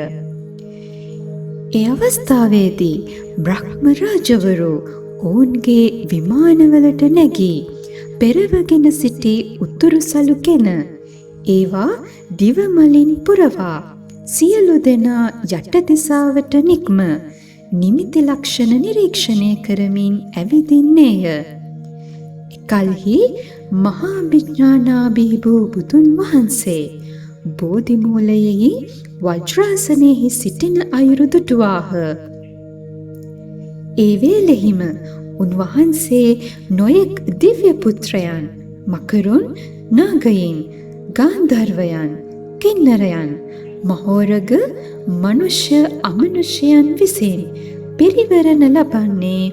[SPEAKER 1] ඒ අවස්ථාවේදී බ්‍රහ්ම රාජවරු ඔවුන්ගේ විමානවලට නැගී පෙරවගෙන සිටි උතුරු සලුගෙන ඒවා දිවමලින් පුරවා සියලු දෙනා යට දිසාවට නික්ම නිමිති ලක්ෂණ නිරීක්ෂණය කරමින් ඇවිදින්නේය. එකල්හි මහා විඥානාභී වූ බුදුන් වහන්සේ බෝධි මූලයෙහි වජ්‍රාසනයෙහි සිටින අයුරු දුටුවාහ. ඒ වේලෙහිම උන්වහන්සේ නොයෙක් දිව්‍ය පුත්‍රයන්, මකරුන්, නාගයින්, ගාන්ධර්වයන්, කින්නරයන්, මහෝරග, මනුෂ්‍ය අමනුෂ්‍යයන් විසින් පිරිවරණ ලබන්නේ,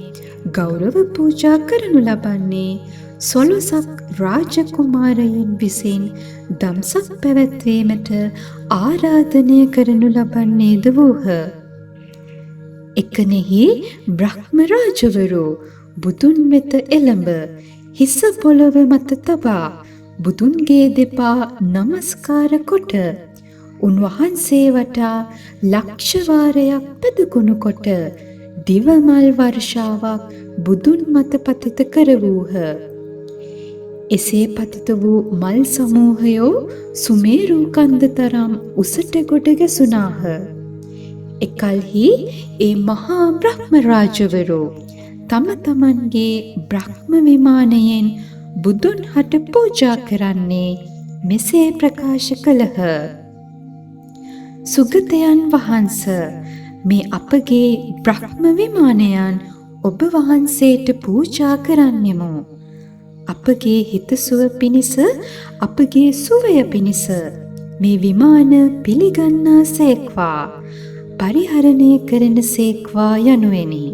[SPEAKER 1] ගෞරව පූජා කරනු ලබන්නේ, සොළොසක් රාජකුමාරයන් විසින් දම්සක් පැවැත්වීමට ආරාධනය කරනු ලබන්නේද වූහ. එකනෙහි බ්‍රහ්ම රාජවරු බුදුන් වෙත එළඹ හිස පොළොව මත තබා බුදුන්ගේ දෙපා නමස්කාර කොට උන්වහන්සේ වටා ලක්ෂ වාරයක් පැදකුණු කොට දිවමල් වර්ෂාවක් බුදුන් මත පතිත කරවූහ. එසේ පතිත වූ මල් සමූහයෝ සුමේරු කන්ද තරම් උසට ගොඩ ගැසුණාහ. එකල්හි ඒ මහා බ්‍රහ්ම රාජවරු තම තමන්ගේ බ්‍රහ්ම විමානයෙන් බුදුන් හට පූජා කරන්නේ මෙසේ ප්‍රකාශ කළහ. සුගතයන් වහන්ස, මේ අපගේ බ්‍රහ්ම විමානයන් ඔබ වහන්සේට පූජා කරන්නෙමු. අපගේ හිතසුව පිණිස, අපගේ සුවය පිණිස මේ විමාන පිළිගන්නා සේක්වා, පරිහරණය කරන සේක්වා යනුවෙනි.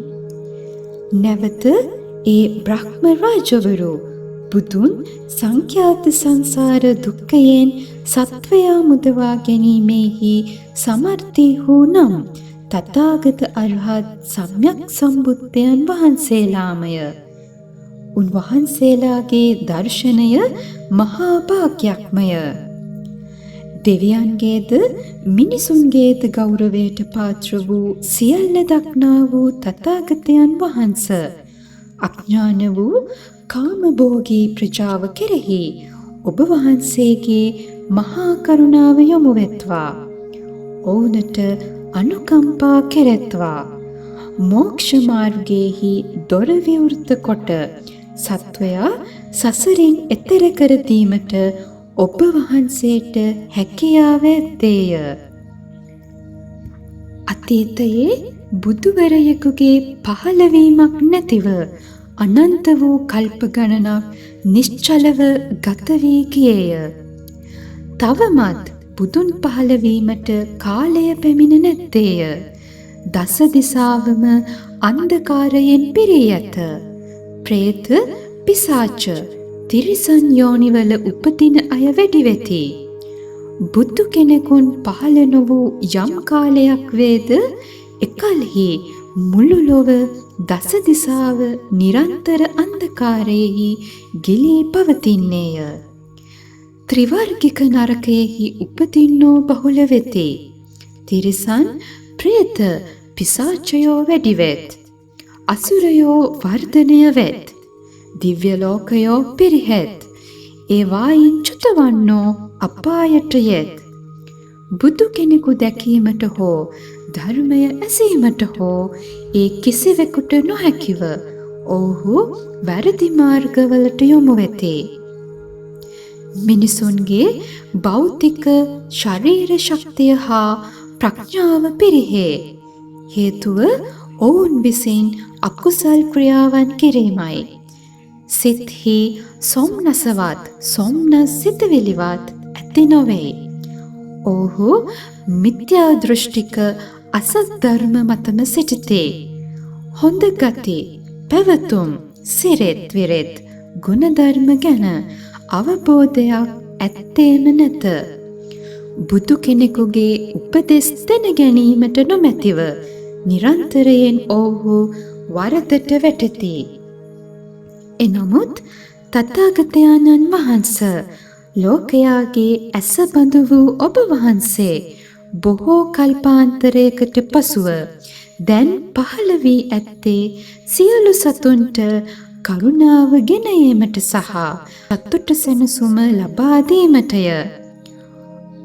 [SPEAKER 1] නැවත ඒ බ්‍රහ්ම රාජවරු බුදුන් සංඛ්‍යාත සංසාර දුක්ඛයෙන් සත්වයා මුදවා ගැනීමෙහි සමර්ථී වූ නම් තථාගත අරහත් සම්්‍යක් සම්බුද්ධයන් වහන්සේලාමය. උන්වහන්සේලාගේ දර්ශනය මහා භාග්‍යක්මය. දෙවියන්ගේද මිනිසුන්ගේද ගෞරවයට පාත්‍ර වූ සියල්ල දක්නා වූ තථාගතයන් වහන්ස අඥාන වූ කාමභෝගී ප්‍රජාව කෙරෙහි ඔබ වහන්සේගේ මහා කරුණාව යොමු වෙත්වා. ඔවුනට අනුකම්පා කෙරෙත්වා. මෝක්ෂ මාර්ගයේහි දොර විවෘත කොට සත්වයා සසරින් එතෙර කර දීමට ඔබ වහන්සේට හැකියාව ඇත්තේය. අතීතයේ බුදුවරයෙකුගේ පහළවීමක් නැතිව අනන්ත වූ කල්ප ගණනක් නිශ්චලව ගත වී ගියේය. තවමත් බුදුන් පහළවීමට කාලය පැමිණ නැත්තේය. දස දිසාවම අන්ධකාරයෙන් පිරී ඇත. ප්‍රේත, පිසාච, තිරිසන් යෝනිවල උපදින අය වැඩි වෙති. බුදු කෙනෙකුන් පහළ නොවූ යම් කාලයක් වේද එකල්හි මුළු ලොව දස දිසාව නිරන්තර අන්ධකාරයෙහි ගිලී පවතින්නේය. ත්‍රිවර්ගික නරකයෙහි උපදින්නෝ බහුල වෙති. තිරිසන්, ප්‍රේත, පිසාචයෝ වැඩි වෙත්. අසුරයෝ වර්ධනය වෙත්. දිව්‍ය ලෝකයෝ පිරිහෙත්. ඒවායින් චුතවන්නෝ අපායට යෙත්. බුදු කෙනෙකු දැකීමට හෝ ධර්මය ඇසීමට හෝ ඒ කිසිවෙකුට නොහැකිව ඔවුහු වැරදි මාර්ගවලට යොමු වෙති. මිනිසුන්ගේ භෞතික ශරීර ශක්තිය හා ප්‍රඥාව පිරිහේ. හේතුව ඔවුන් විසින් අකුසල් ක්‍රියාවන් කිරීමයි. සිත්හි සොම්නසවත් සොම්නස් සිතවිලිවත් ඇති නොවේ. ඔවුහු මිත්‍යා දෘෂ්ටික අසත් ධර්ම මතම සිටිති. හොඳ ගති, පැවතුම්, සිරෙත් විරෙත්, ගුණධර්ම ගැන අවබෝධයක් ඇත්තේම නැත. බුදු කෙනෙකුගේ උපදෙස් දැන ගැනීමට නොමැතිව නිරන්තරයෙන් ඔවුහු වරදට වැටෙති. එනමුත් තථාගතයන්න් වහන්ස ලෝකයාගේ ඇස බඳු වූ ඔබ වහන්සේ බොහෝ කල්පාන්තරයකට පසුව දැන් පහළ වී ඇත්තේ සියලු සතුන්ට කරුණාව ගෙන ඒමට සහ සතුට සැනසුම ලබා දීමටය.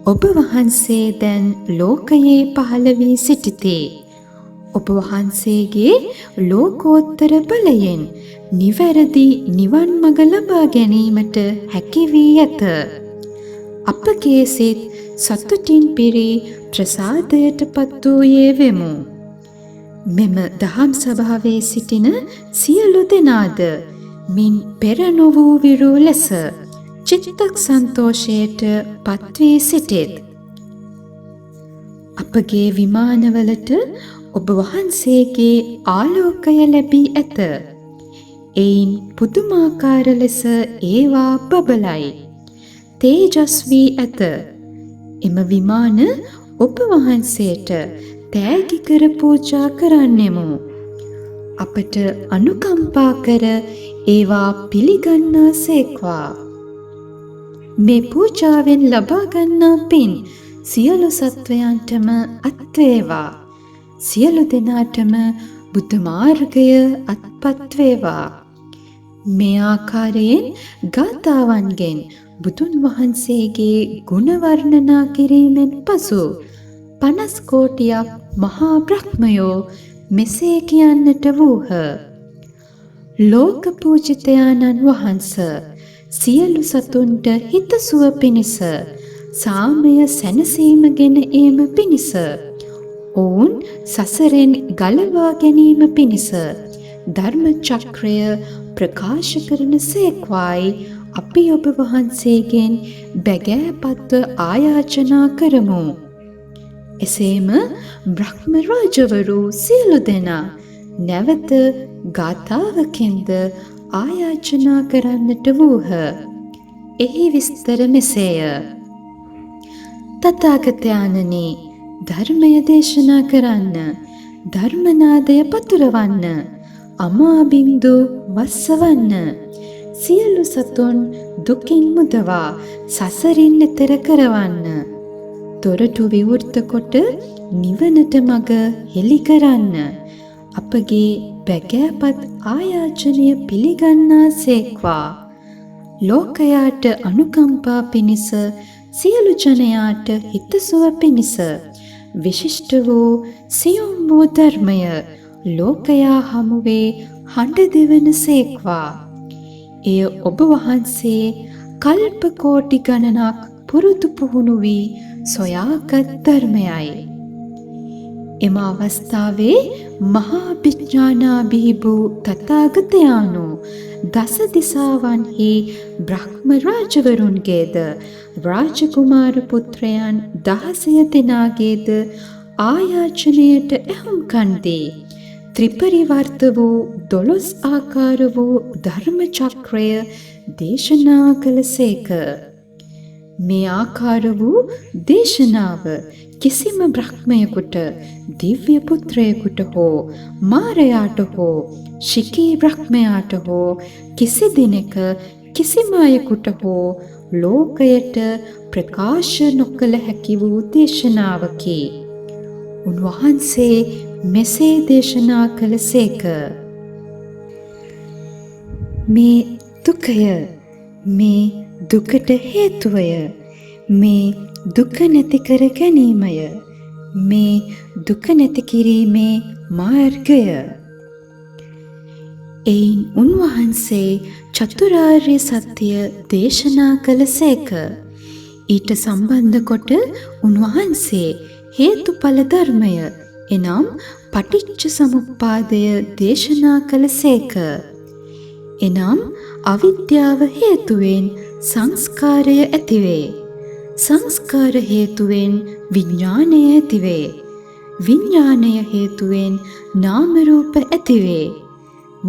[SPEAKER 1] ඔබ වහන්සේ දැන් ලෝකයේ පහළ වී සිටිති. ඔබ වහන්සේගේ ලෝකෝත්තර බලයෙන් නිවැරදි නිවන් මඟ ලබා ගැනීමට හැකි වී ඇත. අපගේ සිත් සතුටින් පිරී ප්‍රසාදයට පත් වූයේ වෙමු. මෙම දහම් සභාවේ සිටින සියලු දෙනාද මින් පෙර නොවූ විරු ලෙස චිත්තක් සන්තෝෂයට පත්වී සිටිත්. අපගේ විමානවලට ඔබ වහන්සේගේ ආලෝකය ලැබී ඇත. එයින් පුදුමාකාර ලෙස ඒවා බබලයි. තේජස් වී ඇත. එම විමාන ඔබ වහන්සේට තෑගි කර පූජා කරන්නෙමු. අපට අනුකම්පා කර ඒවා පිළිගන්නා සේක්වා. මේ පූජාවෙන් ලබා ගන්නා පින් සියලු සත්වයන්ටම අත්වේවා. සියලු දෙනාටම බුද්ධ මාර්ගය අත්පත් වේවා. මේ ආකාරයෙන් ගාථාවන්ගෙන් බුදුන් වහන්සේගේ ගුණ වර්ණනා කිරීමෙන් පසු 50 කෝටියක් මහා බ්‍රහ්මයෝ මෙසේ කියන්නට වූහ. ලෝක පූජිතයාණන් වහන්ස සියලු සතුන්ට හිතසුව පිණිස සාමය සැනසීම ගෙන ඒම පිණිස ඔවුන් සසරෙන් ගලවා ගැනීම පිණිස ධර්ම චක්‍රය ප්‍රකාශ කරන සේක්වායි අපි ඔබ වහන්සේගෙන් බැගෑපත්ව ආයාචනා කරමු. එසේම බ්‍රහ්ම රාජවරු සියලු දෙනා නැවත ගාථාවකින්ද ආයාචනා කරන්නට වූහ. එහි විස්තර මෙසේය. තථාගතයන්නි, ධර්මය දේශනා කරන්න, ධර්මනාදය පතුරවන්න, අමාබින්දු වස්සවන්න, සියලු සතුන් දුකින් මුදවා සසරින් එතෙර කරවන්න, දොරටු විවෘත කොට නිවනට මඟ හෙළි කරන්න, අපගේ බැගෑපත් ආයාචනය පිළිගන්නා සේක්වා. ලෝකයාට අනුකම්පා පිණිස සියලු ජනයාට හිතසුව පිණිස විශිෂ්ට වූ සියුම් වූ ධර්මය ලෝකයා හමුවේ හඬ දෙවන සේක්වා. එය ඔබ වහන්සේ කල්ප කෝටි ගණනක් පුරුදු පුහුණු වී සොයාගත් ධර්මයයි. එම අවස්ථාවේ මහා විඥානාභී වූ තථාගතයන්ෝ දස දිසාවන්හි බ්‍රහ්ම රාජවරුන්ගේද රාජකුමාර පුත්‍රයන් 16 දෙනාගේද ආයාචනයට එහුම්කන් දී ත්‍රිපරිවර්ත වූ 12 ආකාර වූ ධර්ම චක්‍රය දේශනා කළසේක. මේ ආකාර වූ දේශනාව කිසිම බ්‍රහ්මයෙකුට, දිව්‍ය පුත්‍රයෙකුට හෝ මාරයාට හෝ ශිකී බ්‍රහ්මයාට හෝ කිසි දිනක කිසිම අයෙකුට හෝ ලෝකයට ප්‍රකාශ නොකළ හැකි වූ දේශනාවකි. උන්වහන්සේ මෙසේ දේශනා කළසේක. මේ දුකය, මේ දුකට හේතුවය, මේ දුක නැති කර ගැනීමය, මේ දුක නැති කිරීමේ මාර්ගය. එයින් උන්වහන්සේ චතුරාර්ය සත්‍ය දේශනා කළසේක. ඊට සම්බන්ධ කොට උන්වහන්සේ හේතුඵල ධර්මය එනම් පටිච්ච සමුප්පාදය දේශනා කළසේක. එනම් අවිද්‍යාව හේතුවෙන් සංස්කාරය ඇතිවේ. සංස්කාර හේතුවෙන් විඥානය ඇතිවේ. විඥානය හේතුවෙන් නාම රූප ඇතිවේ.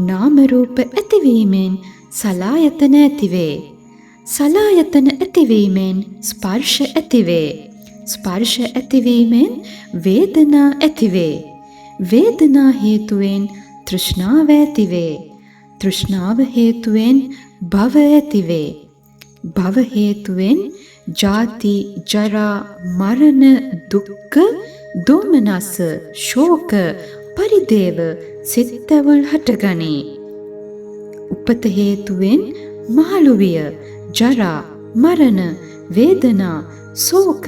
[SPEAKER 1] නාම රූප ඇතිවීමෙන් සලආයතන ඇතිවේ. සලආයතන ඇතිවීමෙන් ස්පර්ශ ඇතිවේ. ස්පර්ශ ඇතිවීමෙන් වේදනා ඇතිවේ. වේදනා හේතුවෙන් තෘෂ්ණාව ඇතිවේ. තෘෂ්ණාව හේතුවෙන් භව ඇතිවේ. භව හේතුවෙන් ජාති, ජරා, මරණ, දුක්ඛ, දෝමනස, ශෝක, පරිදේව සිත්වල හටගනී. උපත හේතුවෙන් මහලු විය, ජරා, මරණ, වේදනා, ශෝක,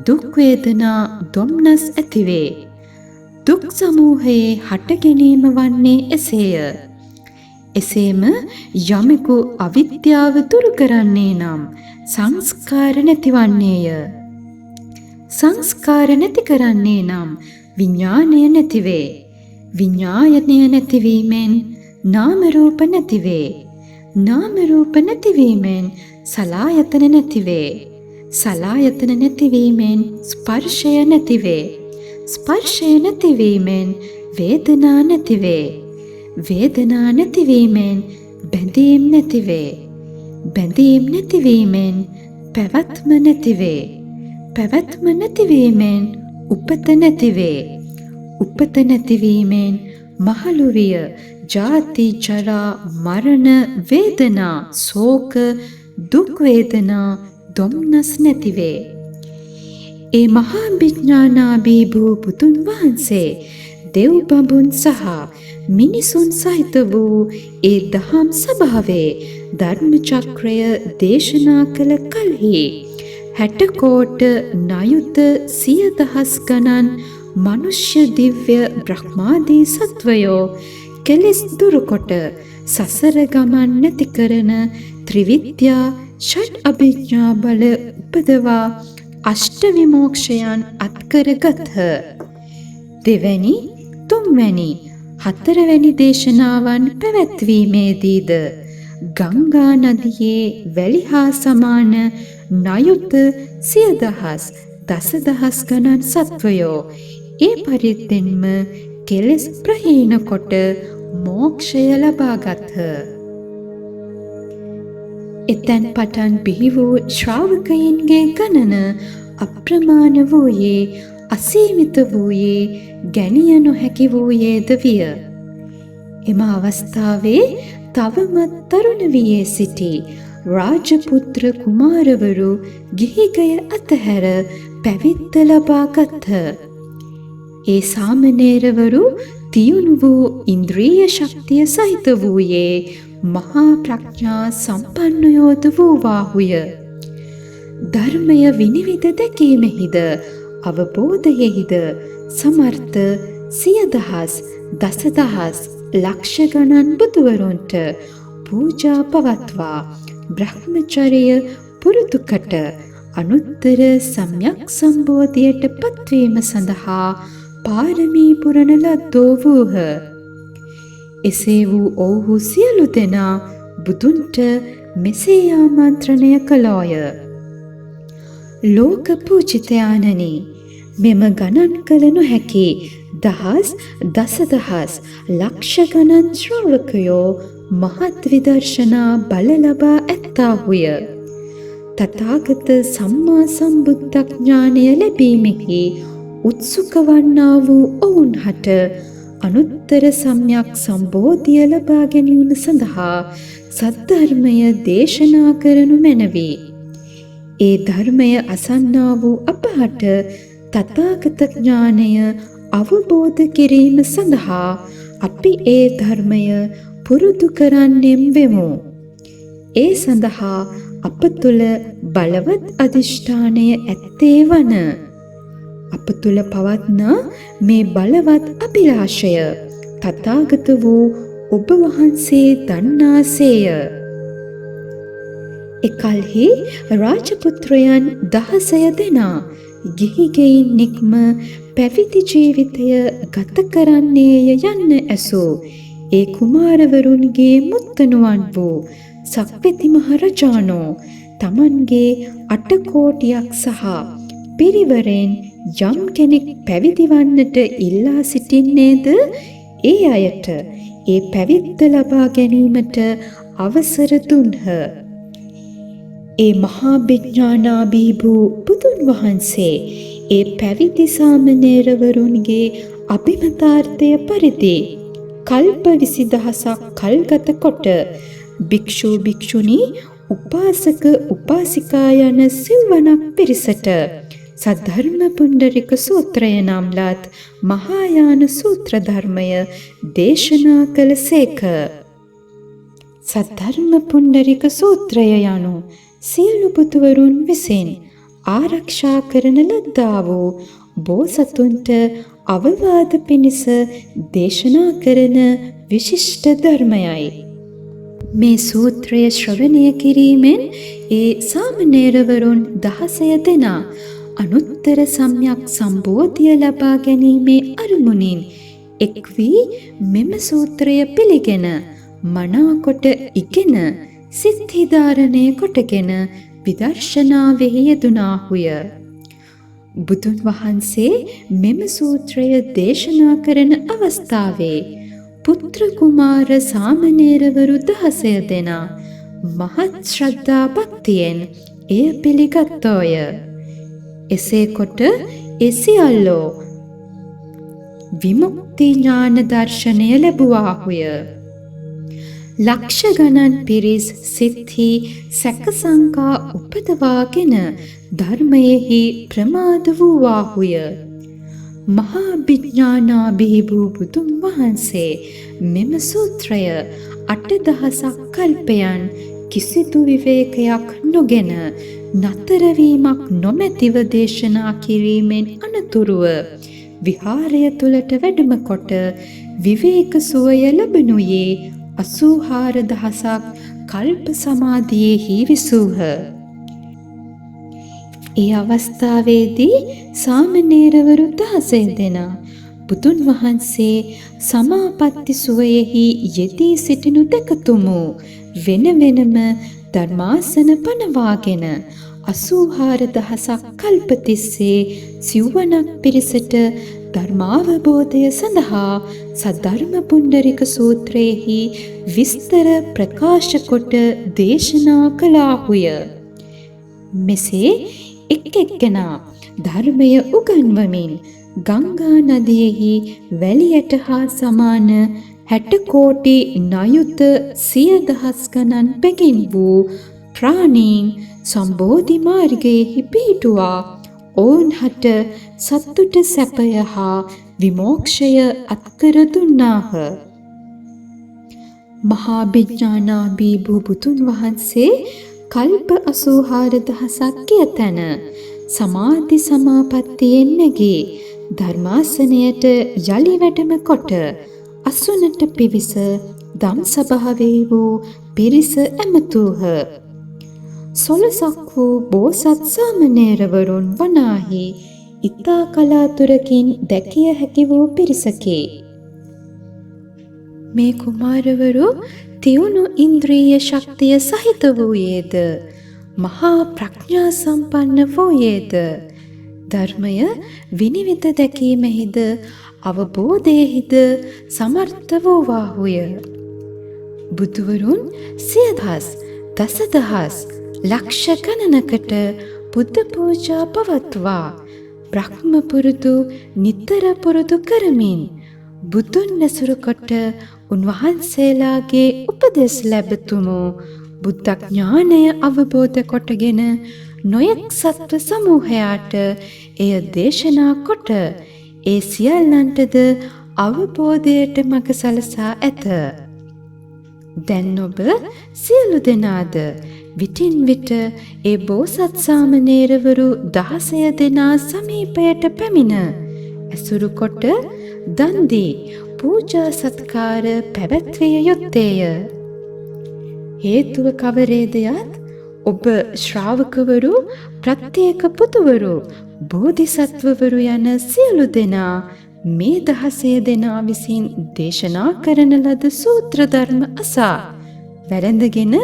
[SPEAKER 1] දුක් වේදනා, දොම්නස් ඇතිවේ. දුක් සමූහයේ හට ගැනීම වන්නේ එසේය. එසේම යමෙකු අවිද්‍යාව දුරු කරන්නේ නම් සංස්කාර නැතිවන්නේය. සංස්කාර නැති කරන්නේ නම් විඥානය නැතිවේ. විඥානය නැතිවීමෙන් නාම රූප නැතිවේ. නාම රූප නැතිවීමෙන් සලආයතන නැතිවේ. සලආයතන නැතිවීමෙන් ස්පර්ශය නැතිවේ. ස්පර්ශය නැතිවීමෙන් වේදනා නැතිවේ. වේදනා නැතිවීමෙන් බැඳීම් නැතිවේ. බැඳීම් නැතිවීමෙන් පැවැත්ම නැතිවේ. පැවැත්ම නැතිවීමෙන් උපත නැතිවේ. උපත නැතිවීමෙන් මහලු විය, ජාති, ජරා, මරණ, වේදනා, ශෝක, දුක් වේදනා, දොම්නස් නැතිවේ. ඒ මහා විඥානාභී වූ බුදුන් වහන්සේ දෙව් බඹුන් සහ මිනිසුන් සහිත වූ ඒ දහම් සභාවේ ධර්ම චක්‍රය දේශනා කළ කල්හි 60 කෝට නයුත 100,000 ගණන් මනුෂ්‍ය දිව්‍ය බ්‍රහ්මාදී සත්වයෝ කෙලෙස් දුරුකොට සසර ගමන් නැති කරන ත්‍රිවිද්‍යා ෂඩ් අභිඥා බල උපදවා අෂ්ට විමෝක්ෂයන් අත්කරගත්හ. දෙවැනි, තුන්වැනි, හතරවැනි දේශනාවන් පැවැත්වීමේදීද ගංගා නදියේ වැලි හා සමාන නයුත 100,000 දසදහස් ගණන් සත්වයෝ ඒ පරිද්දෙන්ම කෙලෙස් ප්‍රහීන කොට මෝක්ෂය ලබාගත්හ. එතැන් පටන් බිහි වූ ශ්‍රාවකයින්ගේ ගණන අප්‍රමාණ වූයේ, අසීමිත වූයේ, ගැනිය නොහැකි වූයේද විය. එම අවස්ථාවේ තවමත් තරුණ වියේ සිටි රාජපුත්‍ර කුමාරවරු ගිහිගය අතහැර පැවිද්ද ලබා ගත්හ. ඒ සාමණේරවරු තියුණු වූ ඉන්ද්‍රිය ශක්තිය සහිත වූයේ මහා ප්‍රඥා සම්පන්නයෝද වූවාහුය. ධර්මය විනිවිද දැකීමෙහිද අවබෝධයෙහිද සමර්ථ 100,000 දසදහස් ලක්ෂ ගණන් බුදුවරුන්ට පූජා පවත්වා බ්‍රහ්මචර්ය පුරුදුකට අනුත්තර සම්‍යක් සම්බෝධියට පත්වීම සඳහා පාරමී පුරන ලද්දෝ වූහ. එසේ වූ ඔවුහු සියලු දෙනා බුදුන්ට මෙසේ ආමන්ත්‍රණය කළෝය. ලෝක පූජිතයාණනි, මෙම ගණන් කළ නොහැකි දහස් දසදහස් ලක්ෂ ගණන් ශ්‍රාවකයෝ මහත් විදර්ශනා බල ලබා ඇත්තාහුය. තථාගත සම්මා සම්බුද්ධඥානය ලැබීමෙහි උත්සුක වන්නා වූ ඔවුන් හට අනුත්තර සම්‍යක් සම්බෝධිය ලබා ගැනීම සඳහා සද්ධර්මය දේශනා කරනු මැනවි. ඒ ධර්මය අසන්නා වූ අපහට තථාගත ඥානය අවබෝධ කිරීම සඳහා අපි ඒ ධර්මය පුරුදු කරන්නෙම් වෙමු. ඒ සඳහා අප තුළ බලවත් අධිෂ්ඨානය ඇත්තේ වන. අප තුළ පවත්නා මේ බලවත් අභිලාෂය තථාගත වූ ඔබ වහන්සේ දන්නාසේය. එකල්හි රාජපුත්‍රයන් 16 දෙනා ගිහිගෙයින් නික්ම පැවිදි ජීවිතය ගත කරන්නේය යන්න ඇසූ ඒ කුමාරවරුන්ගේ මුත්තණුවන් වූ සක්විති මහ රජාණෝ තමන්ගේ 8 කෝටියක් සහ පිරිවරෙන් යම් කෙනෙක් පැවිදි වන්නට ඉල්ලා සිටින්නේද ඒ අයට ඒ පැවිද්ද ලබා ගැනීමට අවසර දුන්හ. ඒ මහා විඥානාභී වූ බුදුන් වහන්සේ ඒ පැවිදි සාමණේරවරුන්ගේ අභිමතාර්ථය පරිදි කල්ප 20000ක් කල්ගත කොට භික්ෂු භික්ෂුණී උපාසක උපාසිකා යන සිව්වනක් පිරිසට සද්ධර්ම පුණ්ඩරික සූත්‍රය නම් ලත් මහායාන සූත්‍ර ධර්මය දේශනා කළසේක. සද්ධර්ම පුණ්ඩරික සූත්‍රය යනු සියලු බුදුවරුන් විසින් ආරක්ෂා කරන ලද්දා වූ බෝසතුන්ට අවවාද පිණිස දේශනා කරන විශිෂ්ට ධර්මයයි. මේ සූත්‍රය ශ්‍රවණය කිරීමෙන් ඒ සාමණේරවරුන් 16 දෙනා අනුත්තර සම්‍යක් සම්බෝධිය ලබා ගැනීමේ අරමුණින් එක් වී මෙම සූත්‍රය පිළිගෙන මනාකොට ඉගෙන සිද්ධි ධාරණය කොටගෙන විදර්ශනාවෙහි යෙදුණාහුය. බුදුන් වහන්සේ මෙම සූත්‍රය දේශනා කරන අවස්ථාවේ පුත්‍ර කුමාර සාමණේරවරු 16 දෙනා මහත් ශ්‍රද්ධා භක්තියෙන් එය පිළිගත්තෝය. එසේ කොට ඒ සියල්ලෝ විමුක්ති ඥාන දර්ශනය ලැබුවාහුය. ලක්ෂ ගණන් පිරිස් සිත්හි සැකසංකා උපදවාගෙන ධර්මයෙහි ප්‍රමාද වූවාහුය. මහා විඥානාභී වූ බුදුන් වහන්සේ මෙම සූත්‍රය 8000ක් කල්පයන් කිසිදු විවේකයක් නොගෙන නතරවීමක් නොමැතිව දේශනා කිරීමෙන් අනතුරුව විහාරය තුළට වැඩම කොට විවේක සුවය ලැබුණේ 84000ක් කල්ප සමාධියෙහි විසූහ. ඒ අවස්ථාවේදී සාමණේරවරු 16 දෙනා බුදුන් වහන්සේ සමාපatti සුවයෙහි යෙදී සිටිනු දැකතුමු වෙන වෙනම ධර්මාසන පනවාගෙන 84000ක් කල්ප තිස්සේ සිව්වනක් පිරිසට ධර්මාවබෝධය සඳහා සද්ධර්ම පුණ්ඩරික සූත්‍රයෙහි විස්තර ප්‍රකාශ කොට දේශනා කළාහුය. මෙසේ එක් එක්කෙනා ධර්මය උගන්වමින් ගංගා නදියෙහි වැලියට හා සමාන 60 කෝටි නයුත 100,000 ගණන් බැගින් වූ ප්‍රාණීන් සම්බෝධි මාර්ගයෙහි පිහිටුවා ඔවුන් හට සතුට සැපය හා විමෝක්ෂය අත්කර දුන්නාහ. මහා විඥානාභී වූ බුදුන් වහන්සේ කල්ප 84000ක් ගිය තැන සමාධි සමාපත්තියෙන් නැගී ධර්මාසනයට යලි වැඩම කොට අසුනට පිවිස දම් සභාවේ වූ පිරිස ඇමතූහ. සොළසක් වූ බෝසත් සාමණේරවරුන් වනාහි ඉතා කලාතුරකින් දැකිය හැකි වූ පිරිසකි. මේ කුමාරවරු තියුණු ඉන්ද්‍රිය ශක්තිය සහිත වූයේද මහා ප්‍රඥා සම්පන්න වූයේද ධර්මය විනිවිද දැකීමෙහිද අවබෝධයෙහිද සමර්ථ වූවාහුය. බුදුවරුන් 100,000 දසදහස් ලක්ෂ ගණනකට බුද්ධ පූජා පවත්වා බ්‍රහ්ම පුරුදු නිතර පුරුදු කරමින් බුදුන් නැසුරු කොට උන්වහන්සේලාගේ උපදෙස් ලැබතුමු බුද්ධ ඥානය අවබෝධ කොටගෙන නොයෙක් සත්ව සමූහයාට එය දේශනා කොට ඒ සියල්ලන්ටද අවබෝධයට මඟ සලසා ඇත. දැන් ඔබ සියලු දෙනාද විටින් විට ඒ බෝසත් සාමණේරවරු 16 දෙනා සමීපයට පැමිණ ඇසුරු කොට දන් දී පූජා සත්කාර පැවැත්විය යුත්තේය. හේතුව කවරේදයත් ඔබ ශ්‍රාවකවරු, ප්‍රත්‍යේක පුතුවරු, බෝධිසත්වවරු යන සියලු දෙනා මේ 16 දෙනා විසින් දේශනා කරන ලද සූත්‍ර ධර්ම අසා වැළඳගෙන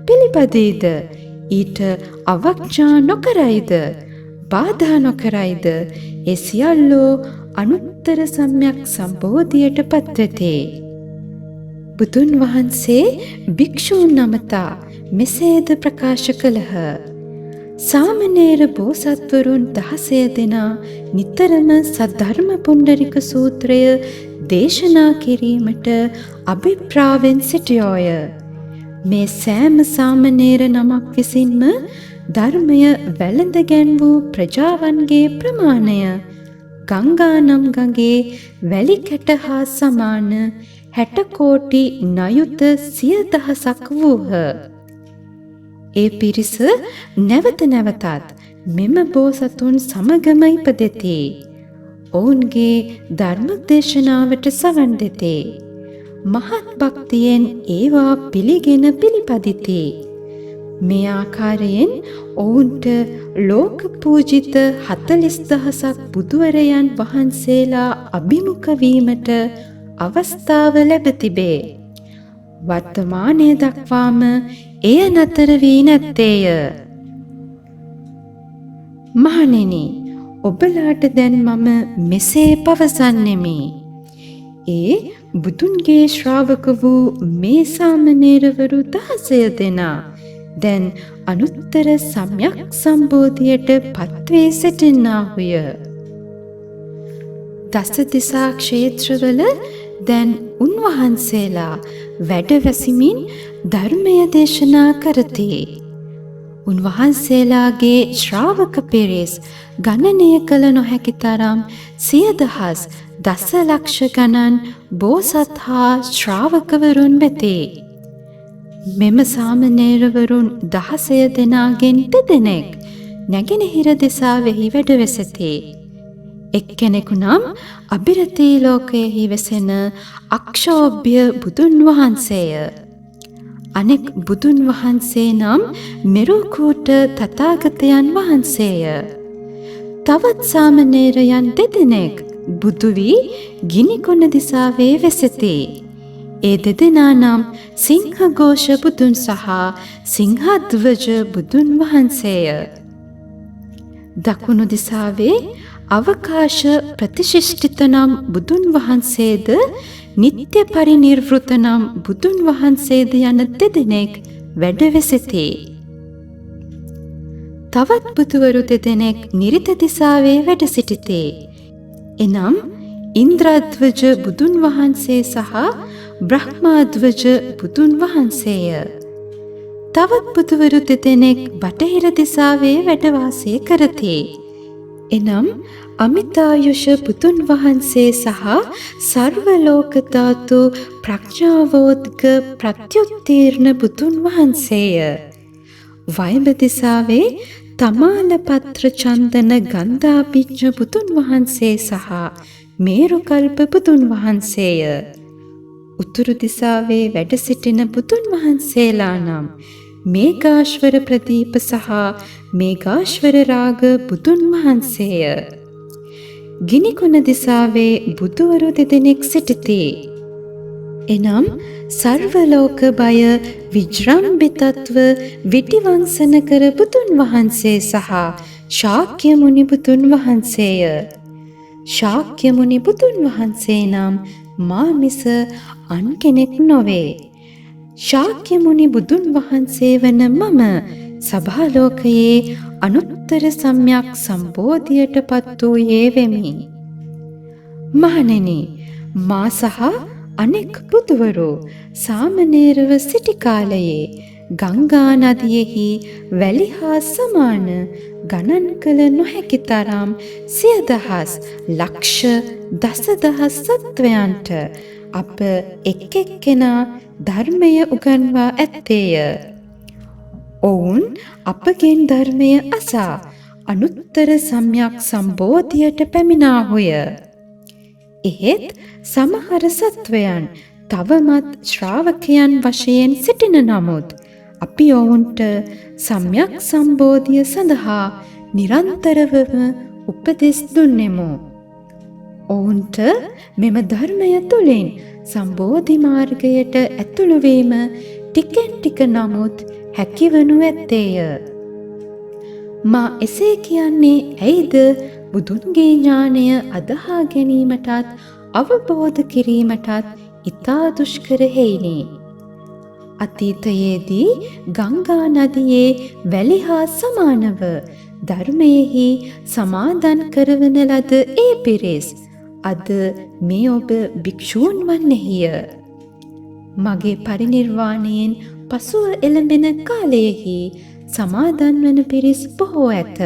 [SPEAKER 1] පිළිපදෙයිද, ඊට අවඥා නොකරයිද, බාධා නොකරයිද, ඒ සියල්ලෝ අනුත්තර සම්‍යක් සම්බෝධියට පත්වෙතේ. බුදුන් වහන්සේ භික්ෂූන් නමතා මෙසේද ප්‍රකාශ කළහ. සාමණේර බෝසත්වරුන් 16 දෙනා නිතරම සද්ධර්ම පුණ්ඩරික සූත්‍රය දේශනා කිරීමට අභිප්‍රාවෙන් සිටියෝය. මේ සෑම සාමණේර නමක් විසින්ම ධර්මය වැළඳ ගැන්වූ ප්‍රජාවන්ගේ ප්‍රමාණය ගංගානම් ගඟේ වැලි කැට හා සමාන 60 කෝටි නයුත 100,000ක් වූහ. ඒ පිරිස නැවත නැවතත් මෙම බෝසතුන් සමගම ඉපදෙති. ඔවුන්ගේ ධර්ම දේශනාවට සවන් දෙති. මහත් භක්තියෙන් ඒවා පිළිගෙන පිළිපදිති. මේ ආකාරයෙන් ඔවුන්ට ලෝක පූජිත 40,000ක් බුදුවරයන් වහන්සේලා අභිමුඛ වීමට අවස්ථාව ලැබ තිබේ. වර්තමානයේ දක්වාම එය නතර වී නැත්තේය. මහණෙනි, ඔබලාට දැන් මම මෙසේ පවසන්නෙමි. ඒ බුදුන්ගේ ශ්‍රාවක වූ මේ සාමණේරවරු 16 දෙනා දැන් අනුත්තර සම්‍යක් සම්බෝධියට පත්වී සිටින්නාහුය. දස දිසා ක්ෂේත්‍රවල දැන් උන්වහන්සේලා වැඩ වැසිමින් ධර්මය දේශනා කරති. උන්වහන්සේලාගේ ශ්‍රාවක පිරිස් ගණනය කළ නොහැකි තරම් 100,000 දසලක්ෂ ගණන් බෝසත් හා ශ්‍රාවකවරුන් වෙති. මෙම සාමණේරවරුන් 16 දෙනාගෙන් දෙදෙනෙක් නැගෙනහිර දිසාවෙහි වැඩ වෙසෙති. එක්කෙනෙකු නම් අබිරතී ලෝකයෙහි වෙසෙන අක්ෂෝභ්‍ය බුදුන් වහන්සේය. අනෙක් බුදුන් වහන්සේ නම් මෙරුකූට තථාගතයන් වහන්සේය. තවත් සාමණේරයන් දෙදෙනෙක් බුදු වී ගිනිකොන දිසාවේ වෙසෙති. ඒ දෙදෙනා නම් සිංහඝෝෂ බුදුන් සහ සිංහධ්වජ බුදුන් වහන්සේය. දකුණු දිසාවේ අවකාශ ප්‍රතිශිෂ්ඨිත නම් බුදුන් වහන්සේද නිත්‍ය පරිනිර්වෘත නම් බුදුන් වහන්සේද යන දෙදෙනෙක් වැඩ වෙසෙති. තවත් බුදුවරු දෙදෙනෙක් නිරිත දිසාවේ වැඩ සිටිති. එනම් ඉන්ද්‍රධ්වජ බුදුන් වහන්සේ සහ බ්‍රහ්මාධ්වජ බුදුන් වහන්සේය. තවත් බුදුවරු දෙදෙනෙක් බටහිර දිසාවේ වැඩ වාසය කරති. එනම් අමිතායුෂ බුදුන් වහන්සේ සහ සර්වලෝක ධාතු ප්‍රඥාවෝද්ග ප්‍රත්‍යුත්තීර්ණ බුදුන් වහන්සේය. වයඹ දිසාවේ තමාලපත්‍ර චන්දන ගන්ධාභිඥ බුදුන් වහන්සේ සහ මේරුකල්ප බුදුන් වහන්සේය. උතුරු දිසාවේ වැඩ සිටින බුදුන් වහන්සේලා නම් මේඝාශ්වර ප්‍රදීප සහ මේඝාශ්වර රාග බුදුන් වහන්සේය. ගිනිකොන දිසාවේ බුදුවරු දෙදෙනෙක් සිටිති. එනම් සර්වලෝක බය විජ්‍රම්භිතත්ව විටිවංසන කර බුදුන් වහන්සේ සහ ශාක්‍ය මුනි බුදුන් වහන්සේය. ශාක්‍ය මුනි බුදුන් වහන්සේ නම් මා මිස අන් කෙනෙක් නොවේ. ශාක්‍ය මුනි බුදුන් වහන්සේ වන මම සභාලෝකයේ අනුත්තර සම්‍යක් සම්බෝධියට පත් වූයේ වෙමි. මහණෙනි, මා සහ අනෙක් බුදුවරු සාමණේරව සිටි කාලයේ ගංගා නදියෙහි වැලි හා සමාන ගණන් කළ නොහැකි තරම් 100,000 ලක්ෂ දසදහස් සත්වයන්ට අප එක් එක්කෙනා ධර්මය උගන්වා ඇත්තේය. ඔවුන් අපගෙන් ධර්මය අසා අනුත්තර සම්‍යක් සම්බෝධියට පැමිණාහුය. එහෙත් සමහර සත්වයන් තවමත් ශ්‍රාවකයන් වශයෙන් සිටින නමුත් අපි ඔවුන්ට සම්‍යක් සම්බෝධිය සඳහා නිරන්තරවම උපදෙස් දුන්නෙමු. ඔවුන්ට මෙම ධර්මය තුළින් සම්බෝධි මාර්ගයට ඇතුළු වීම ටිකෙන් ටික නමුත් හැකිවනු ඇත්තේය. මා එසේ කියන්නේ ඇයිද බුදුන්ගේ ඥානය අදහා ගැනීමටත් අවබෝධ කිරීමටත් ඉතා දුෂ්කර හේිනි. අතීතයේදී ගංගා නදියේ වැලි හා සමානව ධර්මයෙහි සමාදන් කරවන ලද ඒ පිරිස් අද මේ ඔබ භික්ෂූන් වන්නෙහිය. මගේ පරිනිර්වාණයෙන් පසුව එළඹෙන කාලයෙහි සමාදන් වන පිරිස් බොහෝ ඇත.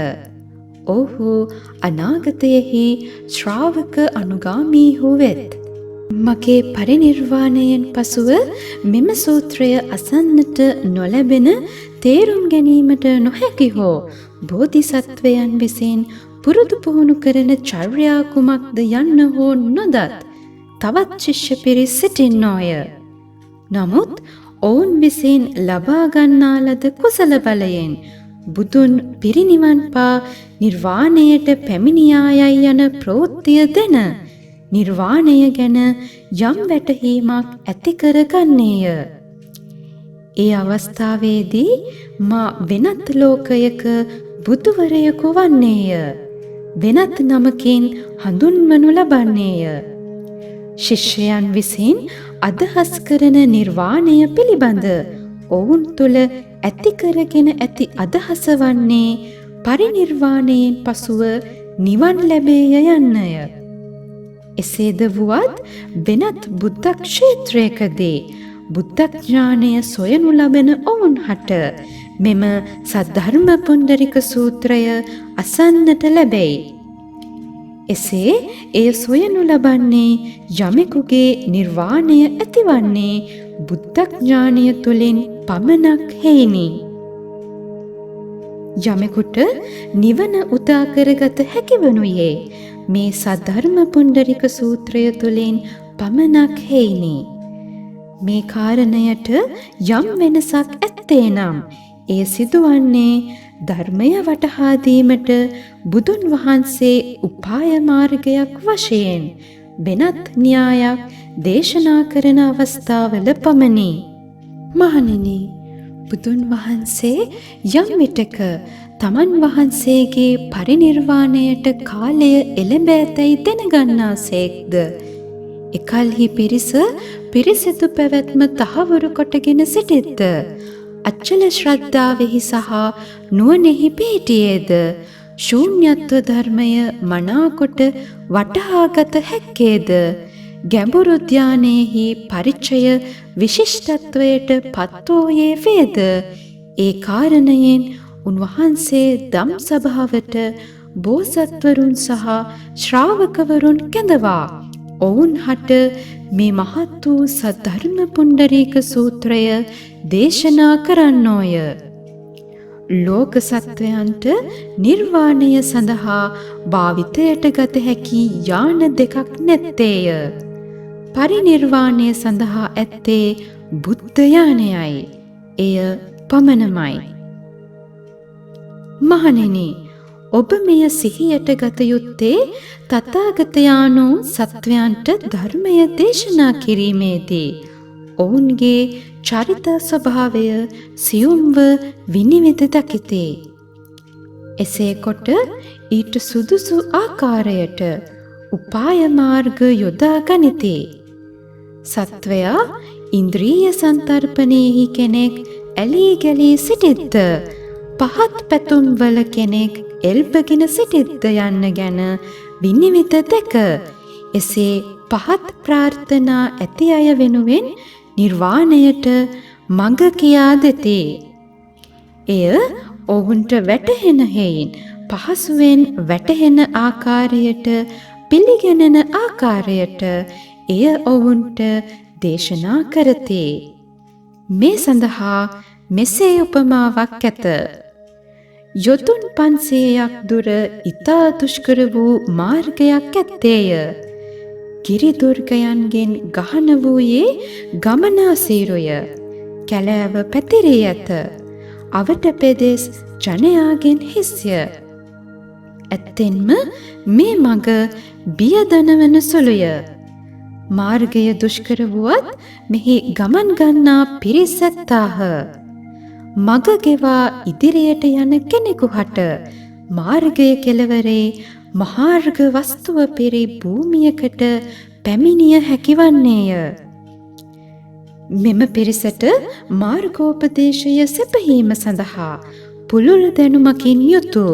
[SPEAKER 1] ඔහු අනාගතයෙහි ශ්‍රාවක අනුගාමීහු වෙත්. මගේ පරිනිර්වාණයෙන් පසුව මෙම සූත්‍රය අසන්නට නොලැබෙන තේරුම් ගැනීමට නොහැකි හෝ බෝධිසත්වයන් විසින් පුරුදු පුහුණු කරන චර්යා කුමක්ද යන්න හෝ නොදත් තවත් ශිෂ්‍ය පිරිස් සිටින්නෝය. නමුත් ඔවුන් විසින් ලබා ගන්නා ලද කුසල බලයෙන් බුදුන් පිරිනිවන් පා නිර්වාණයට පැමිණියායයි යන ප්‍රවෘත්තිය දෙන නිර්වාණය ගැන යම් වැටහීමක් ඇති කරගන්නේය. ඒ අවස්ථාවේදී මා වෙනත් ලෝකයක බුදුවරයෙකු වන්නේය. වෙනත් නමකින් හඳුන්වනු ලබන්නේය. ශිෂ්‍යයන් විසින් අදහස් කරන නිර්වාණය පිළිබඳ ඔවුන් තුළ ඇති කරගෙන ඇති අදහස වන්නේ පරිනිර්වාණයෙන් පසුව නිවන් ලැබේය යන්නය. එසේද වුවත් වෙනත් බුද්ධ ක්ෂේත්‍රයකදී බුද්ධඥානය සොයනු ලබන ඔවුන් හට මෙම සද්ධර්ම පුණ්ඩරික සූත්‍රය අසන්නට ලැබෙයි. එසේ එය සොයනු ලබන්නේ යමෙකුගේ නිර්වාණය ඇතිවන්නේ බුද්ධඥානය තුළින් පමණක් හේිනි. යමෙකුට නිවන උදා කරගත හැකිවනුයේ මේ සද්ධර්ම පුණ්ඩරික සූත්‍රය තුළින් පමණක් හේිනි. මේ කාරණයට යම් වෙනසක් ඇත්තේ නම් එය සිදුවන්නේ ධර්මය වටහා දීමට බුදුන් වහන්සේ උපාය මාර්ගයක් වශයෙන් වෙනත් න්‍යායක් දේශනා කරන අවස්ථාවල පමණි. මහණෙනි, බුදුන් වහන්සේ යම් විටක තමන් වහන්සේගේ පරිනිර්වාණයට කාලය එළඹ ඇතැයි දැනගන්නාසේක්ද එකල්හි පිරිස පිරිසිදු පැවැත්ම තහවුරු කොටගෙන සිටිද්ද අචල ශ්‍රද්ධාවෙහි සහ නුවණෙහි පිහිටියේද ශූන්‍යත්ව ධර්මය මනාකොට වටහාගත හැක්කේද ගැඹුරු ධානයේහි පරිචය විශිෂ්ටත්වයට පත්වෝයේ වේද ඒ කාරණයෙන් උන්වහන්සේ ධම් සභාවට බෝසත්වරුන් සහ ශ්‍රාවකවරුන් කැඳවා ඔවුන් හට මේ මහත් වූ සද්ධර්ම පුණ්ඩරීක සූත්‍රය දේශනා කරන්නෝය. ලෝක සත්වයන්ට නිර්වාණය සඳහා භාවිතයට ගත හැකි යාන දෙකක් නැත්තේය. පරිනිර්වාණය සඳහා ඇත්තේ බුද්ධ යානයයි. එය පමණමයි. මහණෙනි, ඔබ මෙය සිහියට ගත යුත්තේ තථාගතයාණෝ සත්වයන්ට ධර්මය දේශනා කිරීමේදී ඔවුන්ගේ චරිත ස්වභාවය සියුම්ව විනිවිද දකිතේ. එසේ කොට ඊට සුදුසු ආකාරයට උපාය මාර්ග යොදා ගනිතේ. සත්වයා ඉන්ද්‍රිය සංතරපණයෙහි කෙනෙක් ඇලී ගැලී සිටිද්ද පහත් පැතුම් වල කෙනෙක් එල්බගෙන සිටිද්ද යන්න ගැන විනිවිද දැක එසේ පහත් ප්‍රාර්ථනා ඇති අය වෙනුවෙන් නිර්වාණයට මඟ කියා දෙති. එය ඔවුන්ට වැටහෙන හේයින් පහසුවෙන් වැටහෙන ආකාරයට පිළිගැනෙන ආකාරයට එය ඔවුන්ට දේශනා කරති. මේ සඳහා මෙසේ උපමාවක් ඇත. යොදුන් 500ක් දුර ඉතා දුෂ්කර වූ මාර්ගයක් ඇත්තේය. ගිරි දුර්ගයන්ගෙන් ගහන වූයේ ගමන අසීරුය. කැලෑව පැතිරී ඇත. අවට පෙදෙස් ජනයාගෙන් හිස්ය. ඇත්තෙන්ම මේ මඟ බියදනවන සුළුය. මාර්ගය දුෂ්කර වුවත් මෙහි ගමන් ගන්නා පිරිස් ඇත්තාහ. මඟ ගෙවා ඉදිරියට යන කෙනෙකු හට මාර්ගය කෙළවරේ මහාර්ග වස්තුව පිරි භූමියකට පැමිණිය හැකිවන්නේය. මෙම පිරිසට මාර්ගෝපදේශය සැපහීම සඳහා පුළුල් දැනුමකින් යුතු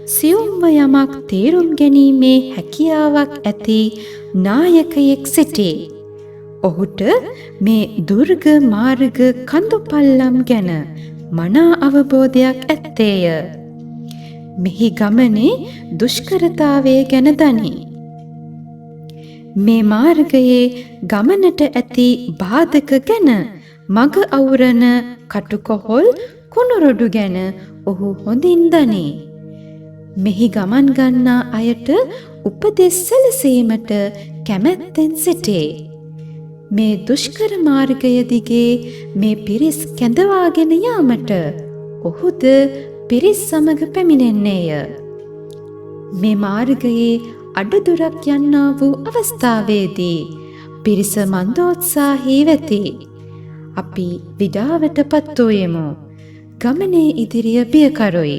[SPEAKER 1] සියුම්ව යමක් තේරුම් ගැනීමේ හැකියාවක් ඇති නායකයෙක් සිටී. ඔහුට මේ දුර්ග මාර්ග කඳු පල්ලම් ගැන මනා අවබෝධයක් ඇත්තේය. මෙහි ගමනේ දුෂ්කරතාවය ගැන දනී. මේ මාර්ගයේ ගමනට ඇති බාධක ගැන මග අවුරන කටුකොහොල් කුණුරොඩු ගැන ඔහු හොඳින් දනී. මෙහි ගමන් ගන්නා අයට උපදෙස් සැලසීමට කැමැත්තෙන් සිටේ. මේ දුෂ්කර මාර්ගය දිගේ මේ පිරිස් කැඳවාගෙන යාමට ඔහුද පිරිස් සමග පැමිණෙන්නේය. මේ මාර්ගයේ අඩදුරක් යන්නා වූ අවස්ථාවේදී පිරිස මන්දෝත්සාහී වෙති. අපි විඩාවට පත් වූයෙමු. ගමනේ ඉදිරිය බියකරුයි.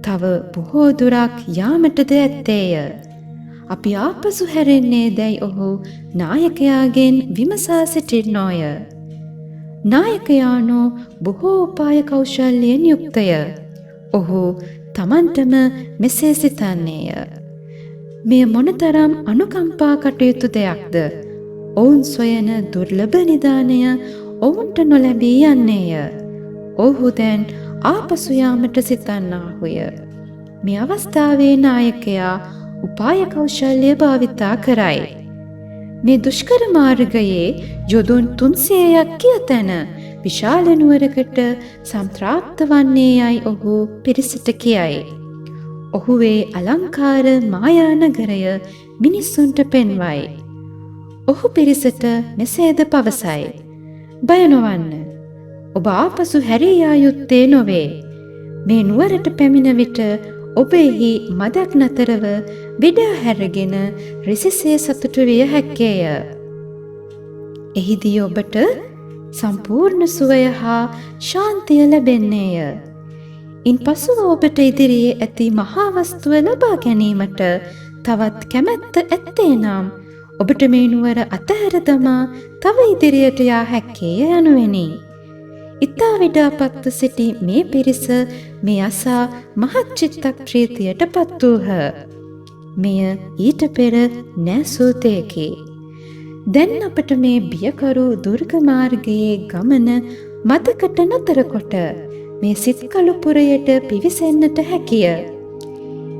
[SPEAKER 1] තව බොහෝ දුරක් යාමටද ඇත්තේය. අපි ආපසු හැරෙන්නේ දැයි ඔහු නායකයාගෙන් විමසා සිටින්නෝය. නායකයානෝ බොහෝ උපාය කෞශල්‍යයෙන් යුක්තය. ඔහු තමන්ටම මෙසේ සිතන්නේය. මෙය මොනතරම් අනුකම්පා කටයුතු දෙයක්ද. ඔවුන් සොයන දුර්ලභ නිදානය ඔවුන්ට නොලැබී යන්නේය. ඔහු දැන් ආපසු යාමට සිතන්නාහුය. මේ අවස්ථාවේ නායකයා උපාය කෞශල්‍ය භාවිතා කරයි. මේ දුෂ්කර මාර්ගයේ යොදුන් 300ක් කිය තැන විශාල නුවරකට සම්ප්‍රාප්ත වන්නේ යයි ඔහු පිරිසට කියයි. ඔහුවේ අලංකාර මායා නගරය මිනිස්සුන්ට පෙන්වයි. ඔහු පිරිසට මෙසේද පවසයි. බය නොවන්න. ඔබ ආපසු හැරී යා යුත්තේ නොවේ. මේ නුවරට පැමිණ විට ඔබෙහි මදක් නතරව විඩා හැරගෙන රිසිසේ සතුටු විය හැක්කේය. එහිදී ඔබට සම්පූර්ණ සුවය හා ශාන්තිය ලැබෙන්නේය. ඉන් පසුව ඔබට ඉදිරියේ ඇති මහා වස්තුව ලබා ගැනීමට තවත් කැමැත්ත ඇත්තේ නම් ඔබට මේ නුවර අතහැර දමා තව ඉදිරියට යා හැක්කේය යනුවෙනි. ඉතා විඩාපත්ව සිටි මේ පිරිස මේ අසා මහත් චිත්ත ප්‍රීතියට පත් වූහ. මෙය ඊට පෙර නැසූ දෙයකි. දැන් අපට මේ බියකරු දුර්ග මාර්ගයේ ගමන මතකට නතර කොට මේ සිත්කලුපුරයට පිවිසෙන්නට හැකිය.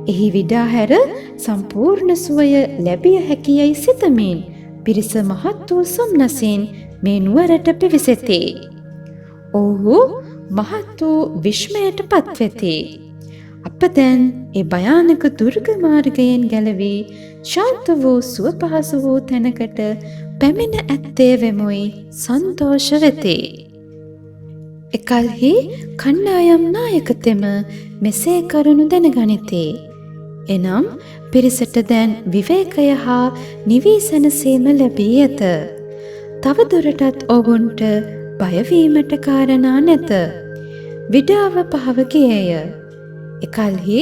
[SPEAKER 1] එහි විඩා හැර සම්පූර්ණ සුවය ලැබිය හැකියයි සිතමින් පිරිස මහත් වූ සොම්නසින් මේ නුවරට පිවිසෙති. ඔහු මහත් වූ විශ්මයට පත්වෙති. අප දැන් ඒ භයානක දුර්ග මාර්ගයෙන් ගැලවී ශාන්ත වූ සුව පහසු වූ තැනකට පැමිණ ඇත්තේ වෙමුයි සන්තෝෂ වෙති. එකල්හි කණ්ඩායම් නායකතෙම මෙසේ කරුණු දැනගනිති. එනම් පිරිසට දැන් විවේකය හා නිවී සැනසීම ලැබී ඇත. තවදුරටත් ඔවුන්ට බයවීමට කාරණා නැත. විඩාව පහව ගියේය. එකල්හි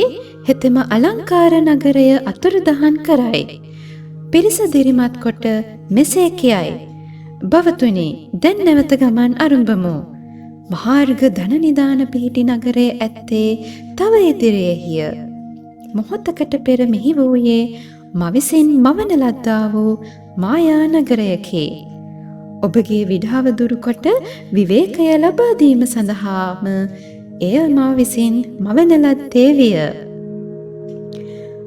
[SPEAKER 1] හෙතෙම අලංකාර නගරය අතුරුදහන් කරයි. පිරිස දිරිමත් කොට මෙසේ කියයි. භවතුනි, දැන් නැවත ගමන් අරුඹමු. මහාර්ග ධනනිදාන පිහිටි නගරයේ ඇත්තේ තව ඉදිරියෙහිය. මොහොතකට පෙර මෙහි වූයේ මවිසින් මවන ලද්දා වූ මායා නගරයකි. ඔබගේ විඩාව දුරුකොට විවේකය ලබා දීම සඳහාම එය මා විසින් මවන ලද්දේ විය.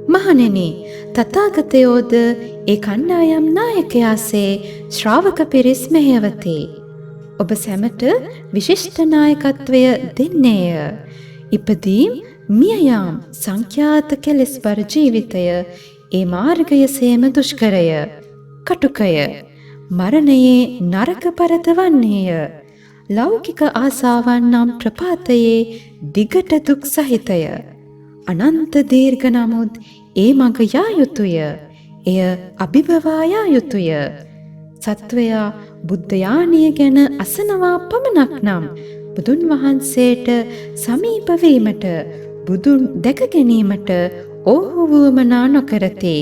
[SPEAKER 1] මහණෙනි, තථාගතයෝද ඒ කණ්ඩායම් නායකයාසේ ශ්‍රාවක පිරිස් මෙහෙයවති. ඔබ සැමට විශිෂ්ට නායකත්වය දෙන්නේය. ඉපදීම් මියයාම් සංඛ්‍යාත කෙලෙස් බර ජීවිතය ඒ මාර්ගය සේම දුෂ්කරය, කටුකය, මරණයේ නරක පරදවන්නේය. ලෞකික ආසාවන් නම් ප්‍රපාතයේ දිගට දුක් සහිතය. අනන්ත දීර්ඝ නමුත් ඒ මඟ යා යුතුය. එය අභිභවා යා යුතුය. සත්වයා බුද්ධ යානය ගැන අසනවා පමණක් නම් බුදුන් වහන්සේට සමීප වීමට, බුදුන් දැක ගැනීමට ඔවුහු වුවමනා නොකරති.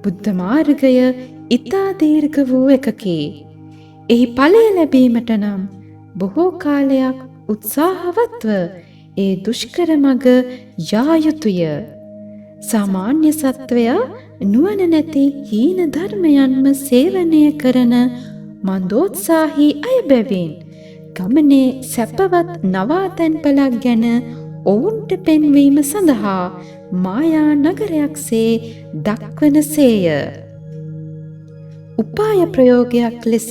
[SPEAKER 1] බුද්ධ මාර්ගය ඉතා දීර්ඝ වූ එකකි. එහි ඵලය ලැබීමට නම් බොහෝ කාලයක් උත්සාහවත්ව ඒ දුෂ්කර මඟ යා යුතුය. සාමාන්‍ය සත්වයා නුවණ නැති හීන ධර්මයන්ම සේවනය කරන මන්දෝත්සාහී අය බැවින් ගමනේ සැපවත් නවාතැන්පලක් ගැන ඔවුන්ට පෙන්වීම සඳහා මායා නගරයක්සේ දක්වන සේය. උපාය ප්‍රයෝගයක් ලෙස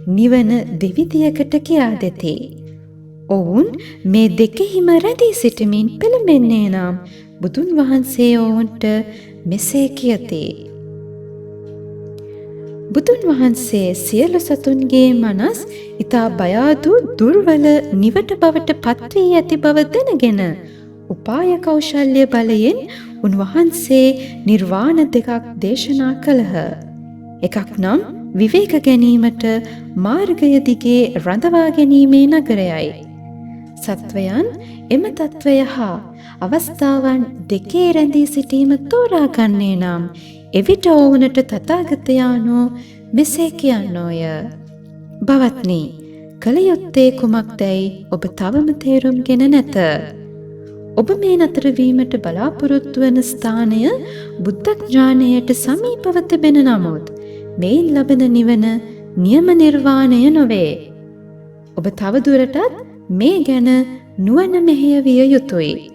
[SPEAKER 1] නිවන දෙවිදියකට කියා දෙති. ඔවුන් මේ දෙකෙහිම රැඳී සිටමින් පෙළඹෙන්නේ නම් බුදුන් වහන්සේ ඔවුන්ට මෙසේ කියති. බුදුන් වහන්සේ සියලු සතුන්ගේ මනස් ඉතා බයාදු දුර්වල නිවට බවට පත්වී ඇති බව දැනගෙන උපාය කෞශල්‍ය බලයෙන් උන්වහන්සේ නිර්වාණ දෙකක් දේශනා කළහ. එකක් නම් විවේක ගැනීමට මාර්ගය දිගේ රඳවා ගැනීමේ නගරයයි. සත්වයන් එම තත්වය හා අවස්ථාවන් දෙකේ රැඳී සිටීම තෝරා ගන්නේ නම් එවිට ඔවුනට තථාගතයන්ෝ මෙසේ කියන්නෝය. බවත්නි, කල යුත්තේ කුමක්දැයි ඔබ තවම තේරුම්ගෙන නැත. ඔබ මේ නතර වීමට බලාපොරොත්තු වන ස්ථානය බුද්ධ ඥානයට සමීපව තිබෙන නමුත් මෙයින් ලබන නිවන නියම නිර්වාණය නොවේ. ඔබ තවදුරටත් මේ ගැන නුවණ මෙහෙයවිය යුතුයි.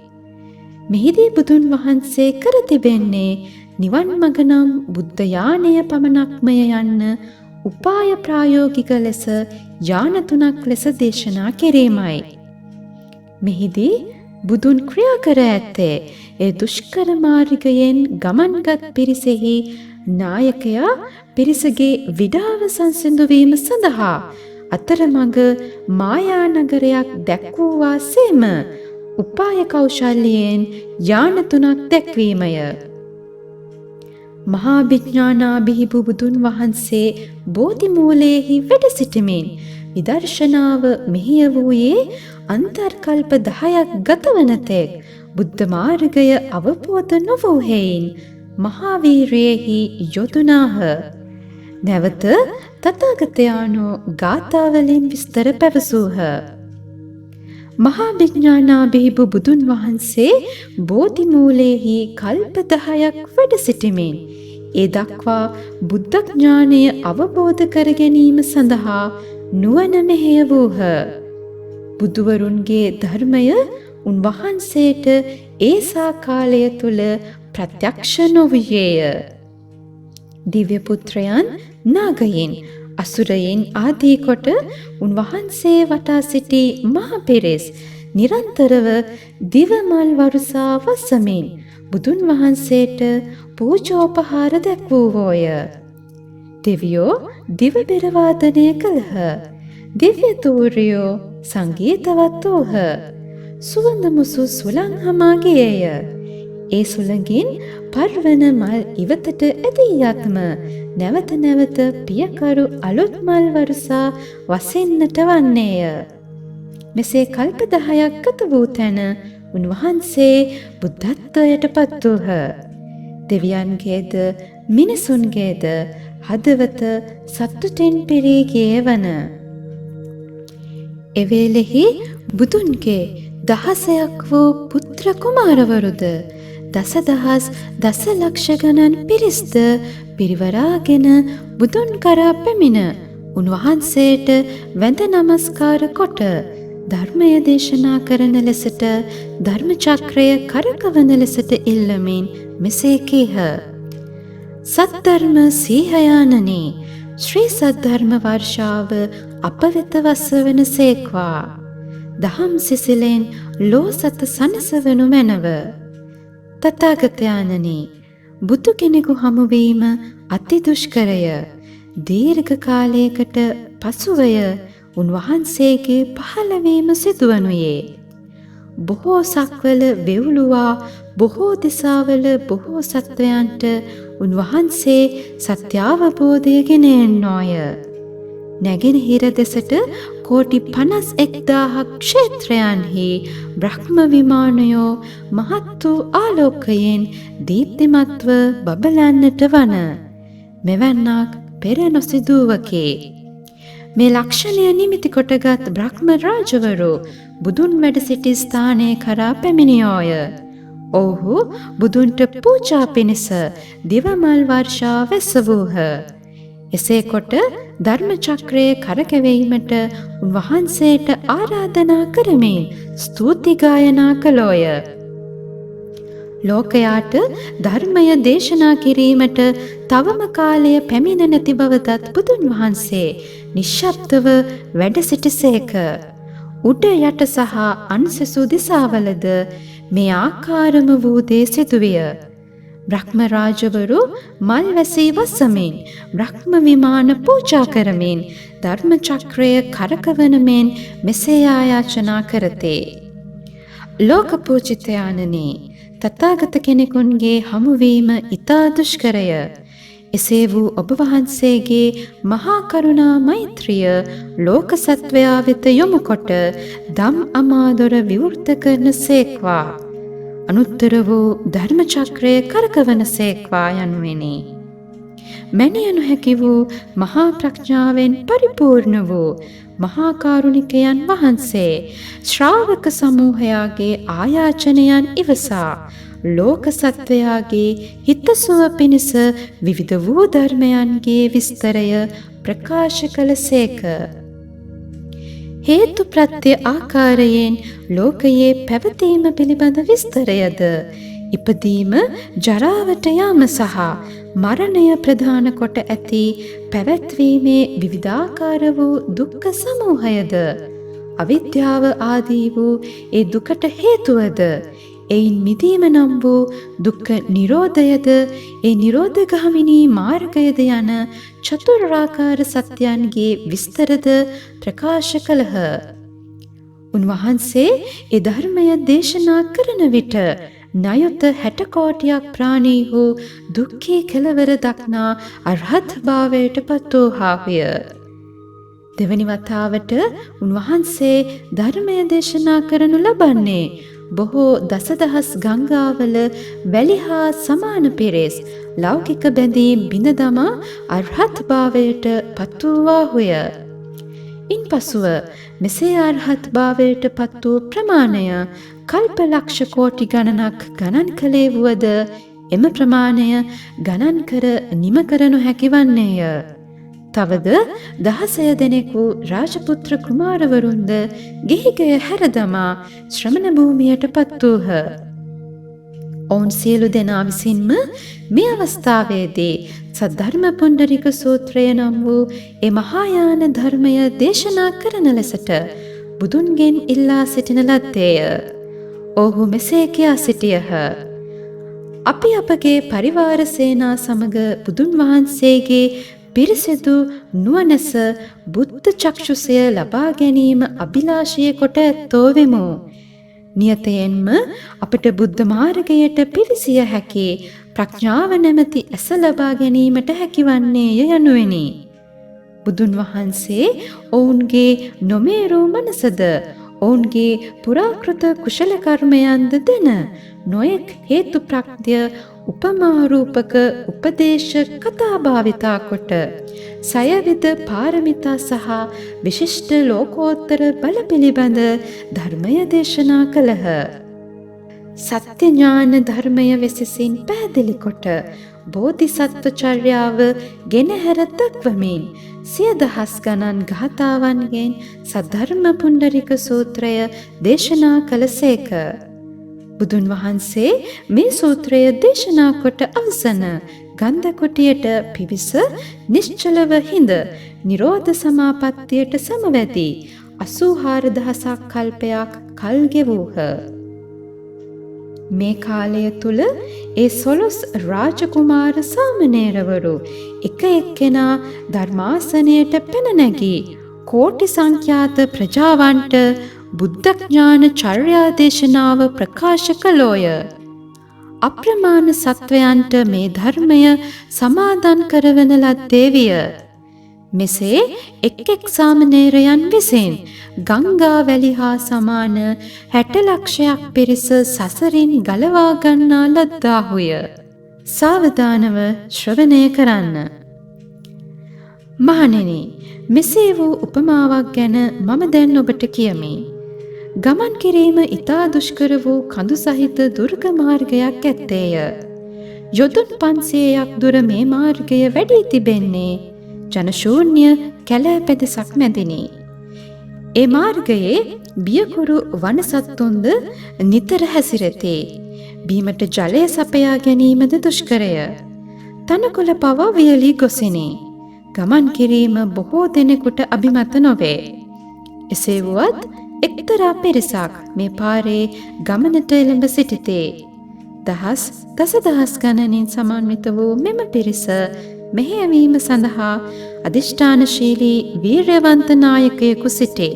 [SPEAKER 1] මෙහිදී බුදුන් වහන්සේ කර තිබෙන්නේ නිවන් මඟ නම් බුද්ධ යානය පමණක්මය යන්න උපාය ප්‍රායෝගික ලෙස යාන තුනක් ලෙස දේශනා කිරීමයි. මෙහිදී බුදුන් ක්‍රියා කර ඇත්තේ ඒ දුෂ්කර මාර්ගයෙන් ගමන්ගත් පිරිසෙහි නායකයා පිරිසගේ විඩාව සංසිඳු වීම සඳහා අතරමඟ මායා නගරයක් දැක්වූවා සේම උපාය කෞශල්‍යයෙන් යාන තුනක් දැක්වීමය. මහා විඥානාභිභු බුදුන් වහන්සේ බෝධි මූලයේහි වැඩ සිටමින් විදර්ශනාව මෙහෙය වූයේ අන්තර්කල්ප 10ක් ගතවන තෙක් බුද්ධ මාර්ගය අවබෝධ නොවූ හේයින් මහා වීර්යයෙහි යොදුනාහ. නැවත තථාගතයන්ෝ ගාථාවලින් විස්තර පැවසූහ. මහා විඥානාභිභු බුදුන් වහන්සේ බෝධි මූලයේහි කල්ප 10ක් වැඩ සිටමින් ඒ දක්වා බුද්ධ ඥානය අවබෝධ කර ගැනීම සඳහා නුවණ මෙහෙය වූහ. බුදුවරුන්ගේ ධර්මය උන්වහන්සේට ඒසා කාලය තුල ප්‍රත්‍යක්ෂ නොවියේය. දිව්‍ය පුත්‍රයන්, නාගයින්, අසුරයින් ආදී කොට උන්වහන්සේ වටා සිටි මහ පිරිස් නිරන්තරව දිවමල් වරුසා වසමින් බුදුන් වහන්සේට පූජෝපහාර දැක්වූවෝය. දෙවියෝ දිව බෙර වාදනය කළහ. දිව්‍ය තූර්යෝ සංගීතවත් වූහ. සුවඳ මුසු සුළං හමා ගියේය. ඒ සුළඟින් පර්වන මල් ඉවතට ඇදී යත්ම නැවත නැවත පියකරු අලුත් මල් වරුසා වසෙන්නට වන්නේය. මෙසේ කල්ප 10ක් ගත වූ තැන උන්වහන්සේ බුද්ධත්වයට පත් වූහ. දෙවියන්ගේද මිනිසුන්ගේද හදවත සතුටින් පිරී ගියේ වන. එවේලෙහි බුදුන්ගේ 16ක් වූ පුත්‍ර කුමාරවරුද දසදහස් දසලක්ෂ ගණන් පිරිස්ද පිරිවරාගෙන බුදුන් කරා පැමිණ උන්වහන්සේට වැඳ නමස්කාර කොට ධර්මය දේශනා කරන ලෙසට ධර්මචක්‍රය කරකවන ලෙසට ඉල්ලමින් මෙසේ කීහ. සද්ධර්ම සීහයානනේ ශ්‍රී සද්ධර්ම වර්ෂාව අප වෙත වසවන සේක්වා. දහම් සිසිලෙන් ලෝ සත සනසවනු මැනව. තථාගතයන්නි බුදු කෙනෙකු හමුවීම අති දුෂ්කරය. දීර්ඝ කාලයකට පසුවය උන්වහන්සේගේ පහළවීම සිදුවනුයේ. බොහෝ සක්වල වෙවුලුවා බොහෝ දිසාවල බොහෝ සත්වයන්ට උන්වහන්සේ සත්‍ය අවබෝධය ගෙන එන්නෝය. නැගෙනහිර දෙසට කෝටි 51,000ක් ක්ෂේත්‍රයන්හි බ්‍රහ්ම විමානයෝ මහත් වූ ආලෝකයෙන් දීප්තිමත්ව බබලන්නට වන. මෙවැන්නක් පෙර නොසිදුවකේ. මේ ලක්ෂණය නිමිති කොටගත් බ්‍රහ්ම රාජවරු බුදුන් වැඩ සිටි ස්ථානය කරා පැමිණියෝය. ඔවුහු බුදුන්ට පූජා පිණිස දිවමල් වර්ෂා වැසවූහ. එසේ කොට ධර්මචක්‍රයේ කරකැවීමට උන්වහන්සේට ආරාධනා කරමින් ස්තුති ගායනා කළෝය. ලෝකයාට ධර්මය දේශනා කිරීමට තවම කාලය පැමිණ නැති බවදත් බුදුන් වහන්සේ නිශ්ශබ්දව වැඩ සිටිසේක. උඩ යට සහ අන්සසු දිසාවලද මේ ආකාරම වූ දේ සිදුවිය. බ්‍රහ්ම රාජවරු මල් වැසී වසමින් බ්‍රහ්ම විමාන පූජා කරමින් ධර්ම චක්‍රය කරකවන මෙන් මෙසේ ආයාචනා කරතේ. ලෝක පූජිතයාණනි තථාගත කෙනෙකුන්ගේ හමුවීම ඊතා දුෂ්කරය. එසේ වූ ඔබ වහන්සේගේ මහා කරුණා මෛත්‍රිය ලෝක සත්වයා වෙත යොමු කොට දම් අමාදොර විවෘත කරන සේක්වා. අනුත්තර වූ ධර්ම චක්‍රය කරකවන සේක්වා යනුවෙනි. මැනිය නොහැකි වූ මහා ප්‍රඥාවෙන් පරිපූර්ණ වූ මහා කාරුණිකයන් වහන්සේ ශ්‍රාවක සමූහයාගේ ආයාචනයන් ඉවසා ලෝක සත්වයාගේ හිතසුව පිණිස විවිධ වූ ධර්මයන්ගේ විස්තරය ප්‍රකාශ කළ සේක. හේතු ප්‍රත්‍ය ආකාරයෙන් ලෝකයේ පැවතීම පිළිබඳ විස්තරයද ඉපදීම ජරාවට යාම සහ මරණය ප්‍රධාන කොට ඇති පැවැත්වීමේ විවිධාකාර වූ දුක්ඛ සමූහයද අවිද්‍යාව ආදී වූ ඒ දුකට හේතුවද එයින් මිදීම නම් වූ දුක්ඛ නිරෝධයද ඒ නිරෝධගාමිනී මාර්ගයද යන චතුරාකාර සත්‍යයන්ගේ විස්තරද ප්‍රකාශ කළහ. උන්වහන්සේ ඒ ධර්මය දේශනා කරන විට නයොත 60 කෝටියක් ප්‍රාණීහු දුක්ඛේ කෙලවර දක්නා අරහත් භාවයට පත් වූහාය. දෙවනි වතාවට උන්වහන්සේ ධර්මය දේශනා කරනු ලබන්නේ බොහෝ දසදහස් ගංගාවල වැලි හා සමාන පිරිස් ලෞකික බැඳීම් බිඳ දමා අරහත් භාවයට පත් වූවාහුය. ඉන්පසුව මෙසේ අරහත් භාවයට පත් වූ ප්‍රමාණය කල්ප ලක්ෂ කෝටි ගණනක් ගණන් කළේ වුවද එම ප්‍රමාණය ගණන් කර නිම කර නොහැකි වන්නේය. තවද 16 දෙනෙකු රාජපුත්‍ර කුමාරවරුන්ද ගෙහිගය හැරදමා ශ්‍රමණ භූමියට පත් වූහ. ඔවුන් සියලු දෙනා විසින්ම මේ අවස්ථාවේදී සද්ධර්ම පුණ්ඩරික සූත්‍රය නම් වූ ඒ මහායාන ධර්මය දේශනා කරන ලෙසට බුදුන්ගෙන් ඉල්ලා සිටින ලද්දේය. ඔහු මෙසේ කියා සිටියහ. අපි අපගේ පරිවාර සේනා සමග බුදුන් වහන්සේගේ පිරිසිදු නුවණැස බුද්ධ චක්ෂුසය ලබා ගැනීම අභිලාෂය කොට ඇත්තෝ වෙමු. නියතයෙන්ම අපට බුද්ධ මාර්ගයට පිවිසිය හැකි ප්‍රඥාව නැමැති ඇස ලබා ගැනීමට හැකිවන්නේය යනුවෙනි. බුදුන් වහන්සේ ඔවුන්ගේ නොමේරූ මනසද ඔවුන්ගේ පුරාකෘත කුශල කර්මයන්ද දෙන නොයෙක් හේතු ප්‍රත්‍ය උපමාරූපක උපදේශ කතා භාවිතා කොට සයවිද පාරමිතා සහ විශිෂ්ට ලෝකෝත්තර බල පිළිබඳ ධර්මය දේශනා කළහ. සත්‍ය ඥාන ධර්මය වෙසසින් පැහැදිලි කොට බෝධිසත්ව චර්යාව ගෙනහැර දක්වමින් සිය දහස් ගණන් ගාථාවන්ගෙන් සද්ධර්ම පුණ්ඩරික සූත්‍රය දේශනා කළසේක. බුදුන් වහන්සේ මේ සූත්‍රය දේශනා කොට අවසන ගන්ධ කුටියට පිවිස නිශ්චලව හිඳ නිරෝධ සමාපත්තියට සමවැදී 84,000ක් කල්පයක් කල් ගෙවූහ. මේ කාලය තුල ඒ 12 රාජකුමාර සාමණේරවරු එක එක්කෙනා ධර්මාසනයට පැන නැගී කෝටි සංඛ්‍යාත ප්‍රජාවන්ට බුද්ධ ඥාන චර්යා දේශනාව ප්‍රකාශ කළෝය. අප්‍රමාණ සත්වයන්ට මේ ධර්මය සමාදන් කරවන ලද්දේ විය. මෙසේ එක් එක් සාමණේරයන් විසින් ගංගා වැලි හා සමාන 60 ලක්ෂයක් පිරිස සසරින් ගලවා ගන්නා ලද්දාහුය. සාවධානව ශ්‍රවණය කරන්න. මහණෙනි, මෙසේ වූ උපමාවක් ගැන මම දැන් ඔබට කියමි. ගමන් කිරීම ඉතා දුෂ්කර වූ කඳු සහිත දුර්ග මාර්ගයක් ඇත්තේය. යොදුන් 500ක් දුර මේ මාර්ගය වැඩී තිබෙන්නේ ජනශූන්‍ය කැලෑ පෙදෙසක් මැදිනි. ඒ මාර්ගයේ බියකුරු වනසත්තුන්ද නිතර හැසිරෙති. බීමට ජලය සපයා ගැනීමද දුෂ්කරය. තනකොළ පවා වියලී ගොසිනි. ගමන් කිරීම බොහෝ දෙනෙකුට අභිමත නොවේ. එසේ වුවත් එක්තරා පිරිසක් මේ පාරේ ගමනට එළඹ සිටිති. දසදහස් ගණනින් සමන්විත වූ මෙම පිරිස මෙහෙයවීම සඳහා අධිෂ්ඨානශීලී වීර්යවන්ත නායකයෙකු සිටේ.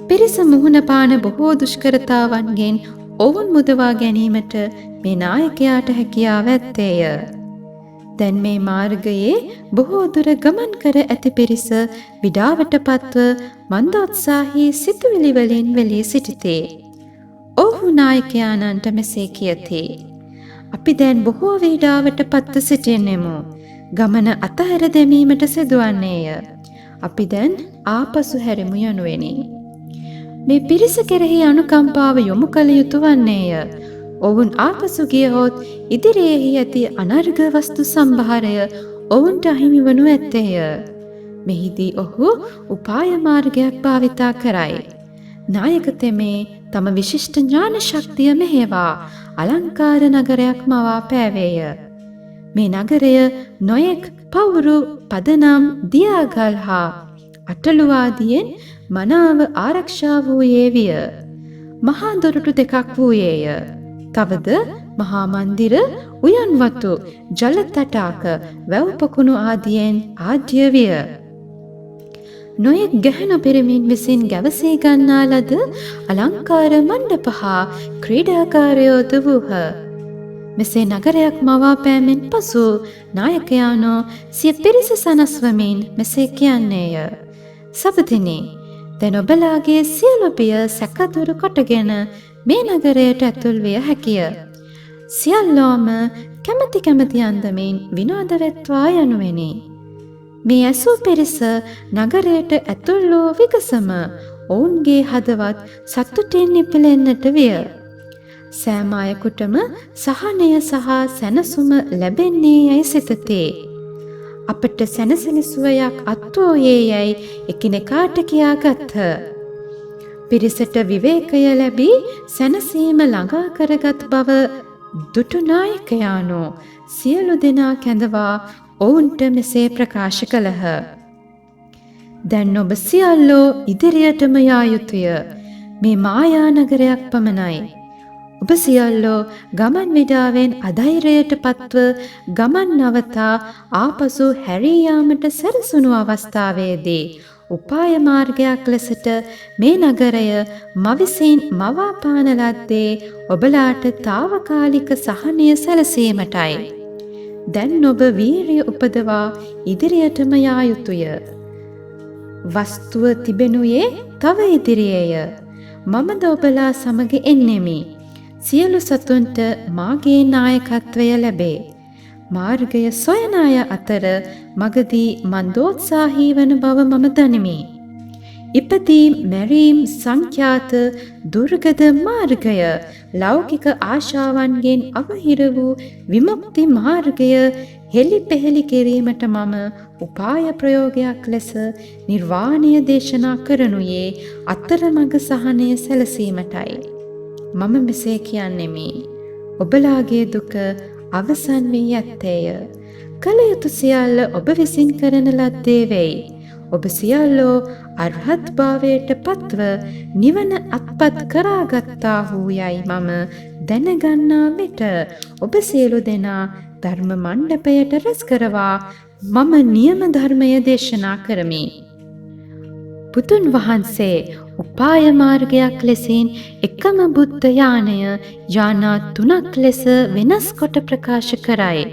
[SPEAKER 1] පිරිස මුහුණ පාන බොහෝ දුෂ්කරතාවන්ගෙන් ඔවුන් මුදවා ගැනීමට මේ නායකයාට හැකියාව ඇත්තේය. දැන් මේ මාර්ගයේ බොහෝ දුර ගමන් කර ඇති පිරිස විඩාවට පත්ව මන්දෝත්සාහී සිතුවිලි වලින් වෙලී සිටිති. ඔහු නායකයාණන්ට මෙසේ කියති. අපි දැන් බොහෝ වේඩාවට පත්ව සිටින්නෙමු. ගමන අතහැර දැමීමට සිදුවන්නේය. අපි දැන් ආපසු හැරෙමු යනුවෙනි. මේ පිරිස කෙරෙහි අනුකම්පාව යොමු කළ යුතු වන්නේය. ඔවුන් ආපසු ගියහොත් ඉදිරියෙහි ඇති අනර්ඝ වස්තු සම්භාරය ඔවුන්ට අහිමි වනු ඇත්තේය. මෙහිදී ඔහු උපාය මාර්ගයක් භාවිතා කරයි. නායක තෙමේ තම විශිෂ්ට ඥාන ශක්තිය මෙහෙවා අලංකාර නගරයක් මවා පෑවේය. මේ නගරය නොයෙක් පවුරු පදනම් දියාගල් හා අටලුවාදියෙන් මනාව ආරක්ෂා වූයේ විය. මහා දොරටු දෙකක් වූයේය. තවද මහා මන්දිර, උයන්වතු, ජල තටාක, වැව් පොකුණු ආදියෙන් ආඩ්‍ය විය. නොයෙක් ගැහැණු පිරිමින් විසින් ගැවසී ගන්නා ලද අලංකාර මණ්ඩප හා ක්‍රීඩාකාරයෝද වූහ. මෙසේ නගරයක් මවා පෑමෙන් පසු නායකයාණෝ සිය පිරිස සනස්වමින් මෙසේ කියන්නේය. සබදිනි, දැන් ඔබලාගේ සියලු බිය සැකදුරු කොටගෙන මේ නගරයට ඇතුල් විය හැකිය. සියල්ලෝම කැමැති අන්දමින් විනෝද වෙත්වා යනුවෙනි. මේ ඇසූ පිරිස නගරයට ඇතුල් වූ විගසම ඔවුන්ගේ හදවත් සතුටින් නිපිලෙන්නට විය. සෑම අයෙකුටම සහනය සහ සැනසුම ලැබෙන්නේ යයි සිතති. අපට සැනසෙන සුවයක් අත්වෝයේ යයි එකිනෙකාට කියාගත්හ. පිරිසට විවේකය ලැබී සැනසීම ළඟා කරගත් බව දුටු නායකයාණෝ සියලු දෙනා කැඳවා ඔවුන්ට මෙසේ ප්‍රකාශ කළහ. දැන් ඔබ සියල්ලෝ ඉදිරියටම යා යුතුය. මේ මායා නගරයක් පමණයි. ඔබ සියල්ලෝ ගමන් විඩාවෙන් අධෛර්යයට පත්ව ගමන් නවතා ආපසු හැරී යාමට සැරසුණු අවස්ථාවේදී උපාය මාර්ගයක් ලෙසට මේ නගරය මවිසින් මවා පාන ලද්දේ ඔබලාට తాවකාලික සහනය සැලසීමටයි. දැන් ඔබ වීරිය උපදවා ඉදිරියටම යා යුතුය. වස්තුව තිබෙනුයේ තව ඉදිරියේය. මමද ඔබලා සමග එන්නෙමි. සියලු සතුන්ට මාගේ නායකත්වය ලැබේ. මාර්ගය සොයන අය අතර මගදී මන්දෝත්සාහී වන බව මම දනිමි. ඉපදීම් මැරීම් සංඛ්‍යාත දුර්ගද මාර්ගය ලෞකික ආශාවන්ගෙන් අවහිර වූ විමුක්ති මාර්ගය හෙළි පෙහෙළි කිරීමට මම උපාය ප්‍රයෝගයක් ලෙස නිර්වාණය දේශනා කරනුයේ අතරමඟ සහනය සැලසීමටයි. මම මෙසේ කියන්නෙමි. ඔබලාගේ දුක අවසන් වී ඇත්තේය. කළ යුතු සියල්ල ඔබ විසින් කරන ලද්දේ වෙයි. ඔබ සියල්ලෝ අරහත් භාවයට පත්ව නිවන අත්පත් කරාගත්තා වූ යයි මම දැනගන්නා විට ඔබ සියලු දෙනා ධර්ම මණ්ඩපයට රැස් කරවා මම නියම ධර්මය දේශනා කරමි. බුදුන් වහන්සේ උපාය මාර්ගයක් ලෙසින් එකම බුද්ධ යානය යානා 3ක් ලෙස වෙනස් කොට ප්‍රකාශ කරයි.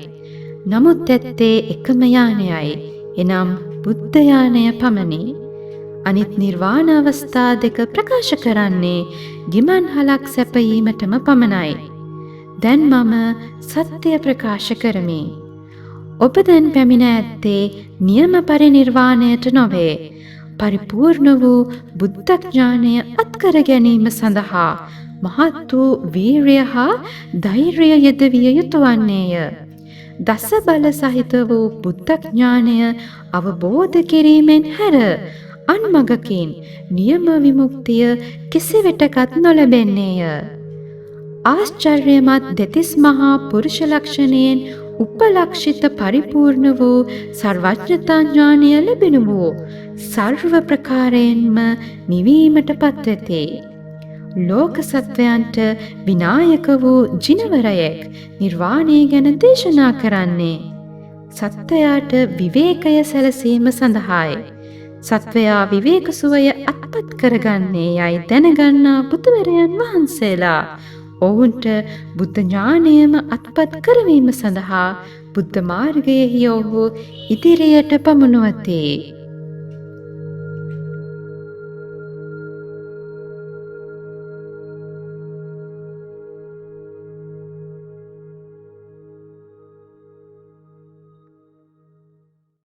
[SPEAKER 1] නමුත් ඇත්තේ එකම යානයයි. එනම් බුද්ධ යානය පමණි. අනිත් නිර්වාණ අවස්ථා දෙක ප්‍රකාශ කරන්නේ ගිමන්හලක් සැපයීමටම පමණයි. දැන් මම සත්‍ය ප්‍රකාශ කරමි. ඔබ දැන් පැමිණ ඇත්තේ නියම පරිනිර්වාණයට නොවේ. පරිපූර්ණ වූ බුද්ධ ඥානය අත්කර ගැනීම සඳහා මහත් වූ වීරිය හා ධෛර්යය යෙදවිය යුතු වන්නේය. දස බල සහිත වූ බුද්ධ ඥානය අවබෝධ කිරීමෙන් හැර අන්මගකින් නියම විමුක්තිය කිසිවිටකත් නොලැබෙන්නේය. ආශ්චර්යමත් දෙතිස් මහා පුරුෂ ලක්ෂණයෙන් උපලක්ෂිත පරිපූර්ණ වූ සර්වඥතා ඥානය ලැබෙන වූ සර්ව ප්‍රකාරයෙන්ම නිවීමට පත්වෙති. ලෝක සත්වයන්ට විනායක වූ ජිනවරයෙක් නිර්වාණය ගැන දේශනා කරන්නේ සත්වයාට විවේකය සැලසීම සඳහායි. සත්වයා විවේක සුවය අත්පත් කරගන්නේ යයි දැනගන්නා බුදුවරයන් වහන්සේලා ඔවුන්ට බුද්ධ ඥානයම අත්පත් කරවීම සඳහා බුද්ධ මාර්ගයෙහි ඔහු ඉදිරියට පමුණුවති.